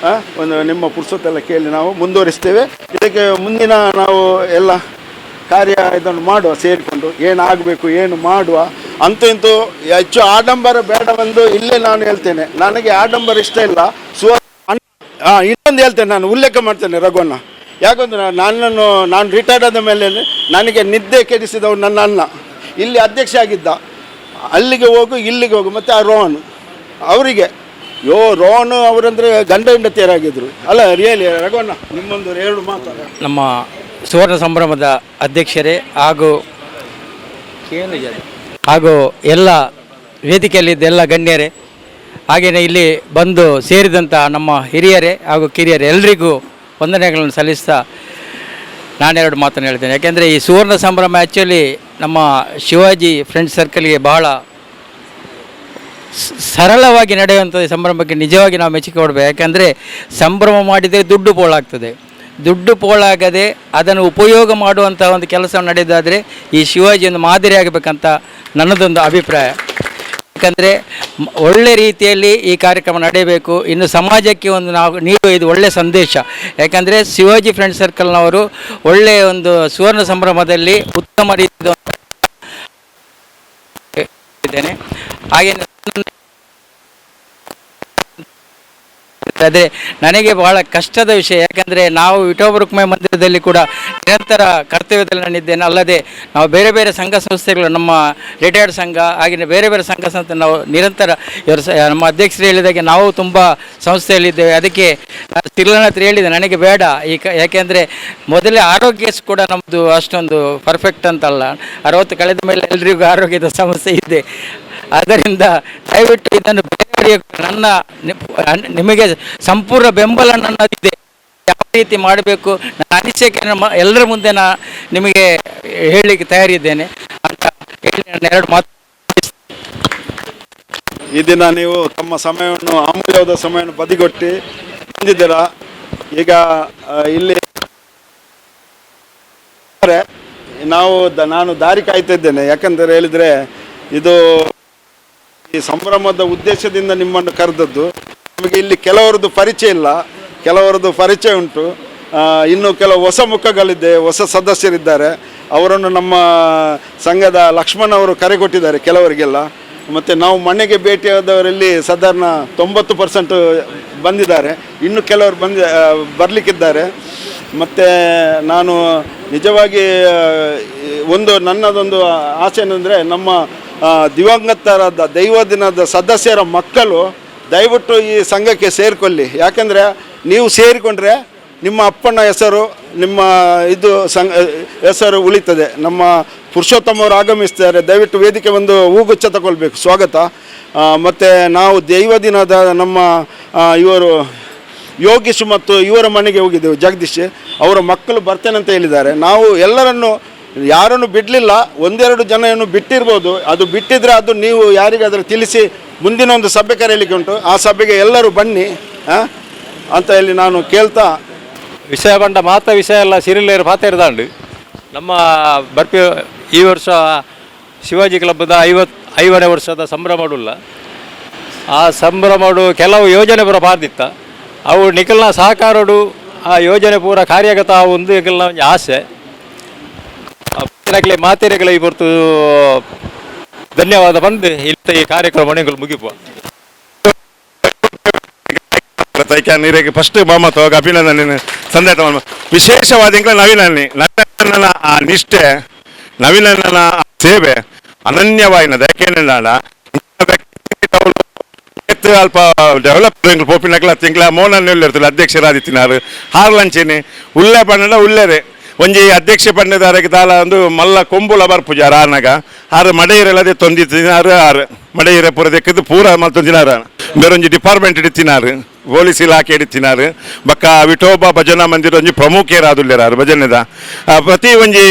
ಒಂದು ನಿಮ್ಮ ಪುರ್ಸೊತ್ತೆಲ್ಲ ಕೇಳಿ ನಾವು ಮುಂದುವರಿಸ್ತೇವೆ. ಇದಕ್ಕೆ ಮುಂದಿನ ನಾವು ಎಲ್ಲ ಕಾರ್ಯ ಇದನ್ನು ಮಾಡುವ, ಸೇರಿಕೊಂಡು ಏನಾಗಬೇಕು ಏನು ಮಾಡುವ. ಅಂತೂ ಇಂತೂ ಹೆಚ್ಚು ಆಡಂಬರ ಬೇಡವೆಂದು ಇಲ್ಲೇ ನಾನು ಹೇಳ್ತೇನೆ. ನನಗೆ ಆಡಂಬರ ಇಷ್ಟ ಇಲ್ಲ. ಇನ್ನೊಂದು ಹೇಳ್ತೇನೆ, ನಾನು ಉಲ್ಲೇಖ ಮಾಡ್ತೇನೆ ರಘುವನ್ನ. ಯಾಕಂದ್ರೆ ನಾನು ರಿಟೈರ್ಡ್ ಆದ ಮೇಲೆ ನನಗೆ ನಿದ್ದೆ ಕೆಡಿಸಿದವು ನನ್ನ ಅಣ್ಣ. ಇಲ್ಲಿ ಅಧ್ಯಕ್ಷ ಆಗಿದ್ದ, ಅಲ್ಲಿಗೆ ಹೋಗು ಇಲ್ಲಿಗೆ ಹೋಗು. ಮತ್ತು ಆ ರೋಹನ್ ಅವರಿಗೆ ರೋಹನ್ ಅವರಂದರೆ ಗಂಡ ಹೆಂಡತಿಯರಾಗಿದ್ದರು ಅಲ್ಲ. ರಿಯಲಿ ರಘುವನ್ನ, ನಿಮ್ಮೊಂದು 2 ಮಾತು. ನಮ್ಮ ಸುವರ್ಣ ಸಂಭ್ರಮದ ಅಧ್ಯಕ್ಷರೇ ಹಾಗೂ ಎಲ್ಲ ವೇದಿಕೆಯಲ್ಲಿದ್ದ ಎಲ್ಲ ಗಣ್ಯರೇ, ಹಾಗೆಯೇ ಇಲ್ಲಿ ಬಂದು ಸೇರಿದಂಥ ನಮ್ಮ ಹಿರಿಯರೇ ಹಾಗೂ ಕಿರಿಯರೇ ಎಲ್ಲರಿಗೂ ವಂದನೆಗಳನ್ನು ಸಲ್ಲಿಸ್ತಾ ನಾನೆರಡು ಮಾತನ್ನು ಹೇಳ್ತೇನೆ. ಯಾಕೆಂದರೆ ಈ ಸುವರ್ಣ ಸಂಭ್ರಮ ಆ್ಯಕ್ಚುಲಿ ನಮ್ಮ ಶಿವಾಜಿ ಫ್ರೆಂಡ್ಸ್ ಸರ್ಕಲ್ಗೆ ಬಹಳ ಸರಳವಾಗಿ ನಡೆಯುವಂಥ ಸಂಭ್ರಮಕ್ಕೆ ನಿಜವಾಗಿ ನಾವು ಮೆಚ್ಚುಗೆ ಕೊಡಬೇಕು. ಯಾಕೆಂದರೆ ಸಂಭ್ರಮ ಮಾಡಿದರೆ ದುಡ್ಡು ಪೋಲಾಗ್ತದೆ. ದುಡ್ಡು ಪೋಲಾಗದೆ ಅದನ್ನು ಉಪಯೋಗ ಮಾಡುವಂಥ ಒಂದು ಕೆಲಸ ನಡೆದಾದರೆ ಈ ಶಿವಾಜಿ ಒಂದು ಮಾದರಿ ಆಗಬೇಕಂತ ನನ್ನದೊಂದು ಅಭಿಪ್ರಾಯ. ಯಾಕಂದರೆ ಒಳ್ಳೆ ರೀತಿಯಲ್ಲಿ ಈ ಕಾರ್ಯಕ್ರಮ ನಡೆಯಬೇಕು. ಇನ್ನು ಸಮಾಜಕ್ಕೆ ಒಂದು ನೀವು ಇದು ಒಳ್ಳೆಯ ಸಂದೇಶ. ಯಾಕಂದರೆ ಶಿವಾಜಿ ಫ್ರೆಂಡ್ ಸರ್ಕಲ್ನವರು ಒಳ್ಳೆಯ ಒಂದು ಸುವರ್ಣ ಸಂಭ್ರಮದಲ್ಲಿ ಉತ್ತಮ ರೀತಿಯ ಇದ್ದೇನೆ. ಹಾಗೆ ಅದೇ ನನಗೆ ಬಹಳ ಕಷ್ಟದ ವಿಷಯ. ಯಾಕಂದರೆ ನಾವು ವಿಠೋಬ ರುಕ್ಮಿಣಿ ಮಂದಿರದಲ್ಲಿ ಕೂಡ ನಿರಂತರ ಕರ್ತವ್ಯದಲ್ಲಿ ನಾನಿದ್ದೇನೆ. ಅಲ್ಲದೆ ನಾವು ಬೇರೆ ಬೇರೆ ಸಂಘ ಸಂಸ್ಥೆಗಳು, ನಮ್ಮ ರಿಟೈರ್ಡ್ ಸಂಘ ಹಾಗೆಯೇ ಬೇರೆ ಬೇರೆ ಸಂಘ ಸಂಸ್ಥೆ ನಾವು ನಿರಂತರ ನಮ್ಮ ಅಧ್ಯಕ್ಷರು ಹೇಳಿದಾಗೆ ನಾವು ತುಂಬ ಸಂಸ್ಥೆಯಲ್ಲಿದ್ದೇವೆ. ಅದಕ್ಕೆ ನಾನು ತಿರ್ಲನ ಹತ್ರ ಹೇಳಿದೆ, ನನಗೆ ಬೇಡ ಯಾಕೆಂದರೆ ಮೊದಲೇ ಆರೋಗ್ಯ ಕೂಡ ನಮ್ಮದು ಅಷ್ಟೊಂದು ಪರ್ಫೆಕ್ಟ್ ಅಂತಲ್ಲ. 60 ಕಳೆದ ಮೇಲೆ ಎಲ್ರಿಗೂ ಆರೋಗ್ಯದ ಸಮಸ್ಯೆ ಇದೆ. ಆದ್ದರಿಂದ ದಯವಿಟ್ಟು ಇದನ್ನು ನನ್ನ ನಿಮಗೆ ಸಂಪೂರ್ಣ ಬೆಂಬಲ ನನ್ನದಿದೆ. ಯಾವ ರೀತಿ ಮಾಡಬೇಕು ನನ್ನ ಅನಿಸಿಕೆ ಎಲ್ಲರ ಮುಂದೆ ನಿಮಗೆ ಹೇಳಲಿಕ್ಕೆ ತಯಾರಿದ್ದೇನೆ ಅಂತ ಹೇಳಿ ನಾನು 2 ಮಾತು. ಈ ದಿನ ನೀವು ತಮ್ಮ ಸಮಯವನ್ನು ಅಮೂಲ್ಯವಾದ ಸಮಯವನ್ನು ಬದಿಗೊಟ್ಟಿ ಬಂದಿದ್ದೀರಾ. ಈಗ ಇಲ್ಲಿ ನಾನು ದಾರಿ ಕಾಯ್ತಾ ಇದ್ದೇನೆ. ಯಾಕಂದರೆ ಹೇಳಿದರೆ ಇದು ಈ ಸಂಭ್ರಮದ ಉದ್ದೇಶದಿಂದ ನಿಮ್ಮನ್ನು ಕರೆದದ್ದು. ನಮಗೆ ಇಲ್ಲಿ ಕೆಲವರದ್ದು ಪರಿಚಯ ಇಲ್ಲ, ಕೆಲವರದ್ದು ಪರಿಚಯ ಉಂಟು. ಇನ್ನು ಕೆಲವು ಹೊಸ ಮುಖಗಳಿದೆ, ಹೊಸ ಸದಸ್ಯರಿದ್ದಾರೆ. ಅವರನ್ನು ನಮ್ಮ ಸಂಘದ ಲಕ್ಷ್ಮಣ್ ಅವರು ಕರೆ ಕೊಟ್ಟಿದ್ದಾರೆ ಕೆಲವರಿಗೆಲ್ಲ. ಮತ್ತು ನಾವು ಮನೆಗೆ ಭೇಟಿಯಾದವರಲ್ಲಿ ಸಾಧಾರಣ 90% ಬಂದಿದ್ದಾರೆ. ಇನ್ನು ಕೆಲವರು ಬರಲಿಕ್ಕಿದ್ದಾರೆ. ಮತ್ತು ನಾನು ನಿಜವಾಗಿ ನನ್ನದೊಂದು ಆಸೆ ಏನಂದರೆ, ನಮ್ಮ ದಿವಂಗತರಾದ ದೈವ ದಿನದ ಸದಸ್ಯರ ಮಕ್ಕಳು ದಯವಿಟ್ಟು ಈ ಸಂಘಕ್ಕೆ ಸೇರಿಕೊಳ್ಳಿ. ಯಾಕೆಂದರೆ ನೀವು ಸೇರಿಕೊಂಡ್ರೆ ನಿಮ್ಮ ಅಪ್ಪನ ಹೆಸರು, ನಿಮ್ಮ ಹೆಸರು ಉಳಿತದೆ. ನಮ್ಮ ಪುರುಷೋತ್ತಮ ಅವರು ಆಗಮಿಸ್ತಾರೆ. ದಯವಿಟ್ಟು ವೇದಿಕೆ ಒಂದು ಹೂಗುಚ್ಛ ತಗೊಳ್ಬೇಕು, ಸ್ವಾಗತ. ಮತ್ತು ನಾವು ದೈವ ದಿನದ ನಮ್ಮ ಇವರು ಯೋಗೀಶ್ ಮತ್ತು ಇವರ ಮನೆಗೆ ಹೋಗಿದ್ದೆವು, ಜಗದೀಶ್ ಅವರ ಮಕ್ಕಳು ಬರ್ತೇನೆ ಅಂತ ಹೇಳಿದ್ದಾರೆ. ನಾವು ಯಾರನ್ನು ಬಿಡಲಿಲ್ಲ, 1-2 ಜನವನ್ನು ಬಿಟ್ಟಿರ್ಬೋದು. ಅದು ಬಿಟ್ಟಿದ್ರೆ ಅದು ನೀವು ಯಾರಿಗಾದರೂ ತಿಳಿಸಿ ಮುಂದಿನ ಒಂದು ಸಭೆ ಕರೆಯಲಿಕ್ಕೆ ಉಂಟು. ಆ ಸಭೆಗೆ ಎಲ್ಲರೂ ಬನ್ನಿ ಅಂತ ಹೇಳಿ ನಾನು ಕೇಳ್ತಾ, ವಿಷಯ ಪಂಡ ಮಾತ ವಿಷಯ ಎಲ್ಲ ಸಿರಿಲೇರು ಪಾತಿರ್ದಾಂಡು ನಮ್ಮ ಬರ್ಪಿ ಈ ವರ್ಷ ಶಿವಾಜಿ ಕ್ಲಬ್ದ 55ನೇ ವರ್ಷದ ಸಂಭ್ರಮಡುಲ್ಲ. ಆ ಸಂಭ್ರಮಡು ಕೆಲವು ಯೋಜನೆ ಪೂರ ಪಾರ್ದಿತ್ತ. ಅವು ನಿಖಲ್ನ ಸಹಕಾರಡು ಆ ಯೋಜನೆ ಪೂರ ಕಾರ್ಯಗತ ಒಂದು ನಿಖಲ್ನ ಆಸೆ ಮಾತೆರೆಗಳ ಇವತ್ತು ಧನ್ಯವಾದ ಬಂದು ಇಲ್ಲಿ ಈ ಕಾರ್ಯಕ್ರಮ ಮುಗಿಪುವ. ನೀರಿಗೆ ಫಸ್ಟ್ ಮೊಹಮ್ಮದ್ ಅಭಿನಂದನೆ ಸಂದೇಶ ವಿಶೇಷವಾದ ನವೀನನ್ನ ಆ ನಿಷ್ಠೆ, ನವೀನನ್ನ ಸೇವೆ ಅನನ್ಯವಾಯಿನದ. ಯಾಕೆಂದ್ರೆ ಅಲ್ಪ ಡೆವಲಪ್ ಪೋಪಿನಕ್ಲ ತಿಂಗಳ ಮೋನನ್ನು ಇರ್ತಾರೆ ಅಧ್ಯಕ್ಷರಾದಿತ್ತಿನಾರು ಹಾರ್ಲಂಚೇನೆ ಉಳ್ಳೆ ಪಣ್ಣದ ಉಳ್ಳೇರೆ ಒಂಜಿ ಅಧ್ಯಕ್ಷ ಪಂಡದಾರಕ್ಕೆ ದಾಲ ಒಂದು ಮಲ್ಲ ಕೊಂಬುಲ ಬರ್ಪುಜಾರ ಆರ್ನಗ ಆರು ಮಡೆಯಿರಲ್ಲದೆ ತೊಂದಿತ್ತಿನಾರು ಆರು ಮಡೆಯಿರ ಪೂರ ದೆಕ್ಕದು ಪೂರ ಮಲ್ತೊಂದಿನಾರ ಬೇರೊಂಜಿ ಡಿಪಾರ್ಟ್ಮೆಂಟ್ ಇಡಿತ್ತಿನಾರು ಪೊಲೀಸ್ ಇಲಾಖೆ ಇಡಿತ್ತಿನಾರು ಬಕ್ಕ ವಿಠೋಬ ಭಜನಾ ಮಂದಿರ ಒಂಜಿ ಪ್ರಮುಖರಾದುಲ್ಲೇರಾರು ಭಜನೆದ ಪ್ರತಿ ಒಂಜಿ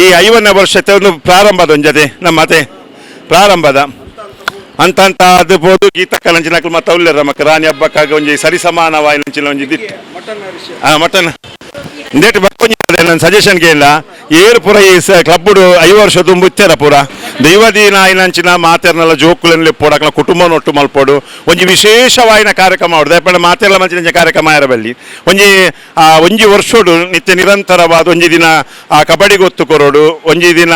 ಈ 50ನೇ ವರ್ಷತೆ ಒಂದು ಪ್ರಾರಂಭದ ಒಂಜತೆ ನಮ್ಮ ಅತೆ ಪ್ರಾರಂಭದ ಅಂತ ಅದು ಬೋದು ಗೀತ ಕಲಂಚಿನಕ್ಲು ಮತ್ತೆ ಅವ್ಲೇರ ಮಕ್ಕ ರಾಣಿ ಹಬ್ಬಕ್ಕಾಗ ಒಂಜಿ ಸರಿಸಮಾನವಾಯಿನಂಚಿನ ಒಂಜಿ ದಿತ್ತು ಮಟನ್ ಇಂದೇಟ್ ಬರ್ಕೊಂಜಿ ನನ್ನ ಸಜೆಷನ್ಗೆ ಇಲ್ಲ ಏರು ಪೂರ ಈ ಕ್ಲಬ್ಡು 5 ವರ್ಷ ತುಂಬುತ್ತೇರ ಪೂರ ದೈವದೀನ ಆಯ್ನಂಚಿನ ಮಾತೆರ್ನೆಲ್ಲ ಜೋಕುಲೆನ್ಲೆ ಪೋಡಕ್ಲ ಕುಟುಂಬ ಒಟ್ಟು ಮಲ್ಪೋಡು ಒಂಜಿ ವಿಶೇಷವಾಯಿನ ಕಾರ್ಯಕ್ರಮ ಅವ್ರು ದಯಪಂಡ ಮಾತೆರ್ಲ ಮಂಚಿನ ಕಾರ್ಯಕ್ರಮ ಇರಬಲ್ಲಿ ಒಂಜಿ ವರ್ಷೋಡು ನಿತ್ಯ ನಿರಂತರವಾದ ಒಂಜಿ ದಿನ ಕಬಡ್ಡಿಗೆ ಒತ್ತು ಕೊರೋಡು ಒಂಜಿ ದಿನ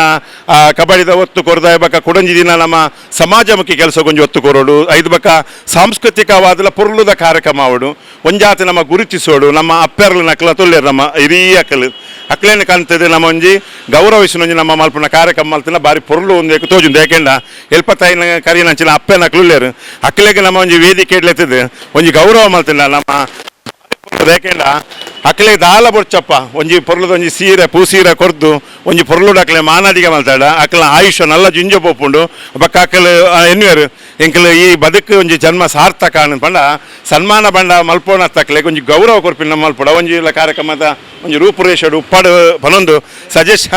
ಕಬಡ್ಡಿದ ಒತ್ತು ಕೊರದ ಬಕ್ಕ ಕುಡೊಂಜಿ ದಿನ ನಮ್ಮ ಸಮಾಜಮುಖಿ ಕೆಲಸ ಕೊಂಚ ಒತ್ತು ಕೊರೋಡು 5 ಬಕ್ಕ ಸಾಂಸ್ಕೃತಿಕವಾದ ಪುರ್ಲುದ ಕಾರ್ಯಕ್ರಮ ಅವಡು ಒಂಜಾತಿ ನಮ್ಮ ಗುರುತಿಸೋಡು ನಮ್ಮ ಅಪ್ಪೆರ್ಲ ನಕ್ಲ ತೊಲ್ಲೇರು ನಮ್ಮ ಹಿರಿಯ ಅಕ್ಲೇನು ಕಾಣ್ತದೆ ನಮ್ಮ ಒಂಜಿ ಗೌರವಿಸಿನ ಒಂಜಿ ನಮ್ಮ ಮಲ್ಪನ ಕಾರ್ಯಕ್ರಮ ಮಲ್ತಿನ ಬಾರಿ ಪೊರ್ಲು ಒಂದು ತೋಜುಂದು ಯಾಕೆಂಡ ಎಲ್ಪತ್ತೈನ ಕರಿನಂಚಿನ ಅಪ್ಪೆನ ಅಕ್ಲುಲ್ಲೇರು ಅಕ್ಲೆಗೆ ನಮ್ಮ ಒಂಜಿ ವೇದಿಕೆ ಇಡ್ಲೆತ್ತದು ಒಂಜಿ ಗೌರವ ಮಲ್ತಿನ ನಮ್ಮ ಯಾಕೆಂಡ ಅಕ್ಲೆ ದಾಲ ಬೊಡ್ಚಪ್ಪ ಒಂಜಿ ಪೊರ್ಲದ ಒಂಜಿ ಸೀರೆ ಪೂಸೀರೆ ಕೊರ್ದು ಒಂಜಿ ಪೊರ್ಲುಡು ಅಕ್ಲೆ ಮಾನಾದಿಗೆ ಮಲ್ತಾಡ ಅಕ್ಲ ಆಯುಷ್ಯ ನಲ್ಲ ಜುಂಜ ಪೋಪುಂಡು ಬಕ್ಕ ಅಕ್ಕಲು ಎನ್ನುವರು ಎಂಕಲು ಈ ಬದುಕು ಒಂಜಿ ಜನ್ಮ ಸಾರ್ಥಕ ಪಂಡ ಸನ್ಮಾನ ಬಂಡ ಮಲ್ಪೋಣ ತಕ್ಲೆ ಒಂಜಿ ಗೌರವ ಕೊರ್ಪಿನ ಮಲ್ಪೋಡ ಒಂಜಿ ಇಲ್ಲ ಕಾರ್ಯಕ್ರಮದ ಒಂಜಿ ರೂಪುರೇಷಡು ಉಪ್ಪಾಡು ಪನೊಂದು ಸಜೆಸ್ಟ್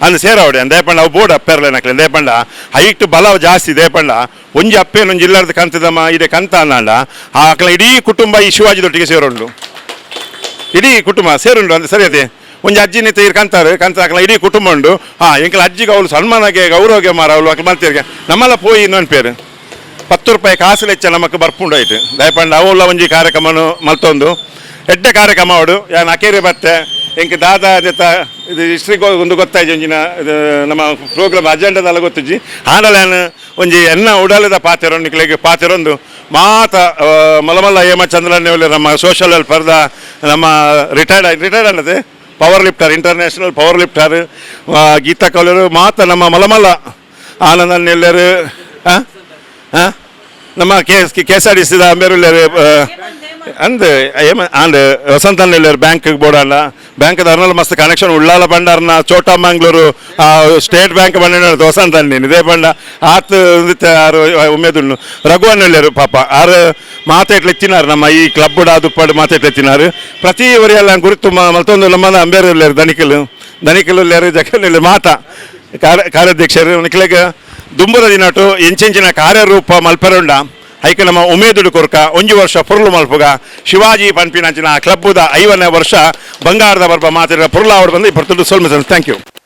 ಅಂದು ಸೇರವಡೆ ದೇಪಂಡ ಅವು ಬೋರ್ಡ್ ಅಪ್ಪೆರ್ಲೇನಕ್ಲೆ ದೇಪಂಡ ಹೈಟ್ ಬಲ ಜಾಸ್ತಿ ದೇಪಂಡ ಒಂಜಿ ಅಪ್ಪೇನು ಒಂಜಿ ಇಲ್ಲಾರ್ದು ಕಂತದಮ್ಮ ಇದೇ ಕಂತ ಅನ್ನಂಡ ಆಕಲ ಇಡೀ ಕುಟುಂಬ ಈ ಶಿವಾಜಿದೊಟ್ಟಿಗೆ ಸೇರುಂಡು ಇಡೀ ಕುಟುಂಬ ಸೇರುಂಡು ಅಂತ ಸರಿ ಅದೇ ಒಂಜಿ ಅಜ್ಜಿನ ತೀರ್ ಕಂತಾರೆ ಆಕಲ ಇಡೀ ಕುಟುಂಬ ಉಂಡು ಎಂಕಲ ಅಜ್ಜಿಗೆ ಅವಳು ಸನ್ಮಾನಗೆ ಗೌರವಗೆ ಮಾರ ಅವಳು ಅಕ್ಲ ಮಲ್ತಿರ್ಗೆ ನಮ್ಮಲ್ಲ ಪೋಯಿ ಇನ್ನೊಂದು ಪೇರು 10 ರೂಪಾಯಿ ಕಾಸು ಲೆಚ್ಚ ನಮಕ್ ಬರ್ಪುಂಡು ಆಯ್ತು ದಯಪಂಡ ಅವಲ್ಲ ಒಂಜಿ ಕಾರ್ಯಕ್ರಮನು ಮಲ್ತೊಂದು ಎಡ್ಡೆ ಕಾರ್ಯಕ್ರಮ ಅವಡು ಯಾನ್ ಅಕೇರಿ ಬತ್ತೆ ಎಂಕ ದಾದ ಜೊತೆ ಇದು ಹಿಸ್ಟ್ರಿಗೆ ಒಂದು ಗೊತ್ತಾಯ್ತು ಒಂಜಿನ ಇದು ನಮ್ಮ ಪ್ರೋಗ್ರಾಮ್ ಅಜೆಂಡದಲ್ಲ ಗೊತ್ತಿಜ್ಜಿ ಆಡಲೇನು ಒಂಜಿ ಎನ್ನ ಉಡಾಲದ ಪಾತೆರೊಂದು ನಿಕ್ಲೆಗೆ ಪಾತೆರೊಂದು ಮಾತ ಮಲಮಲ್ಲ ಹೇಮಚಂದ್ರನ್ನೇ ನಮ್ಮ ಸೋಷಲ್ ವೆಲ್ಫೇರ್ದ ನಮ್ಮ ರಿಟೈರ್ಡ್ ಅನ್ನದೆ power lifter international power lifter Geetha ಕೌಲರು ಮಾತ ನಮ್ಮ ಮಲಮಲ್ಲ ಆನಂದನ್ನೆಲ್ಲರು ನಮ್ಮ KSRTC ಬೇರೆಲ್ಲರು ಅಂದ್ ಅಂಡ್ ವಸಂತನೆಲ್ಲರು ಬ್ಯಾಂಕ್ ಬೋಡಲ್ಲ ಬ್ಯಾಂಕ್ ಅರ್ನಲ್ ಮಸ್ತ್ ಕನೆಕ್ಷನ್ ಉಳ್ಳಾಲ ಬಂಡಾರ್ನ ಚೋಟಾ ಮಂಗ್ಳೂರು ಸ್ಟೇಟ್ ಬ್ಯಾಂಕ್ ಬಂಡ ವಸಂತನ್ನಿ ಇದೇ ಬಂಡ ಆತ್ ಉಮೇದುಣ್ಣು ರಘುವನ್ನೆಲ್ಲರು ಪಾಪ ಆರು ಮಾತಾಡ್ಲೆತ್ತಿನಾರು ನಮ್ಮ ಈ ಕ್ಲಬ್ ದುಪ್ಪಾಡು ಮಾತಾಡ್ಲೆತ್ತಿನಾರು ಪ್ರತಿ ಒರಿಯಲ್ಲ ಗುರುತು ಮತ್ತೊಂದು ನಮ್ಮನ್ನ ಅಂಬೇರೆಲ್ಲರು ದನಿಕಲು ಜಗಲ್ಲಿ ಮಾತಾ ಕಾರ್ಯಾಧ್ಯಕ್ಷರು ನಿಕ್ಲೆಗೆ ದುಂಬುದ ದಿನಟು ಎಂಚಿನ ಕಾರ್ಯರೂಪ ಮಲ್ಪೆರುಂಡ ಐಕೆ ನಮ್ಮ ಉಮೇದುಡು ಕೊರ್ಕ 1 ವರ್ಷ ಪುರ್ಲು ಮಲ್ಪುಗ ಶಿವಾಜಿ ಪನ್ಪಿನಂಚಿನ ಕ್ಲಬ್ಬುದ 5ನೇ ವರ್ಷ ಬಂಗಾರದ ಬರ್ಬ ಮಾತಿರ ಪುರ್ಲ ಅವರು ಬಂದು ಇಪ್ಪತ್ತು ಸೊಲ್ಮಿಸನ್ ಥ್ಯಾಂಕ್ ಯು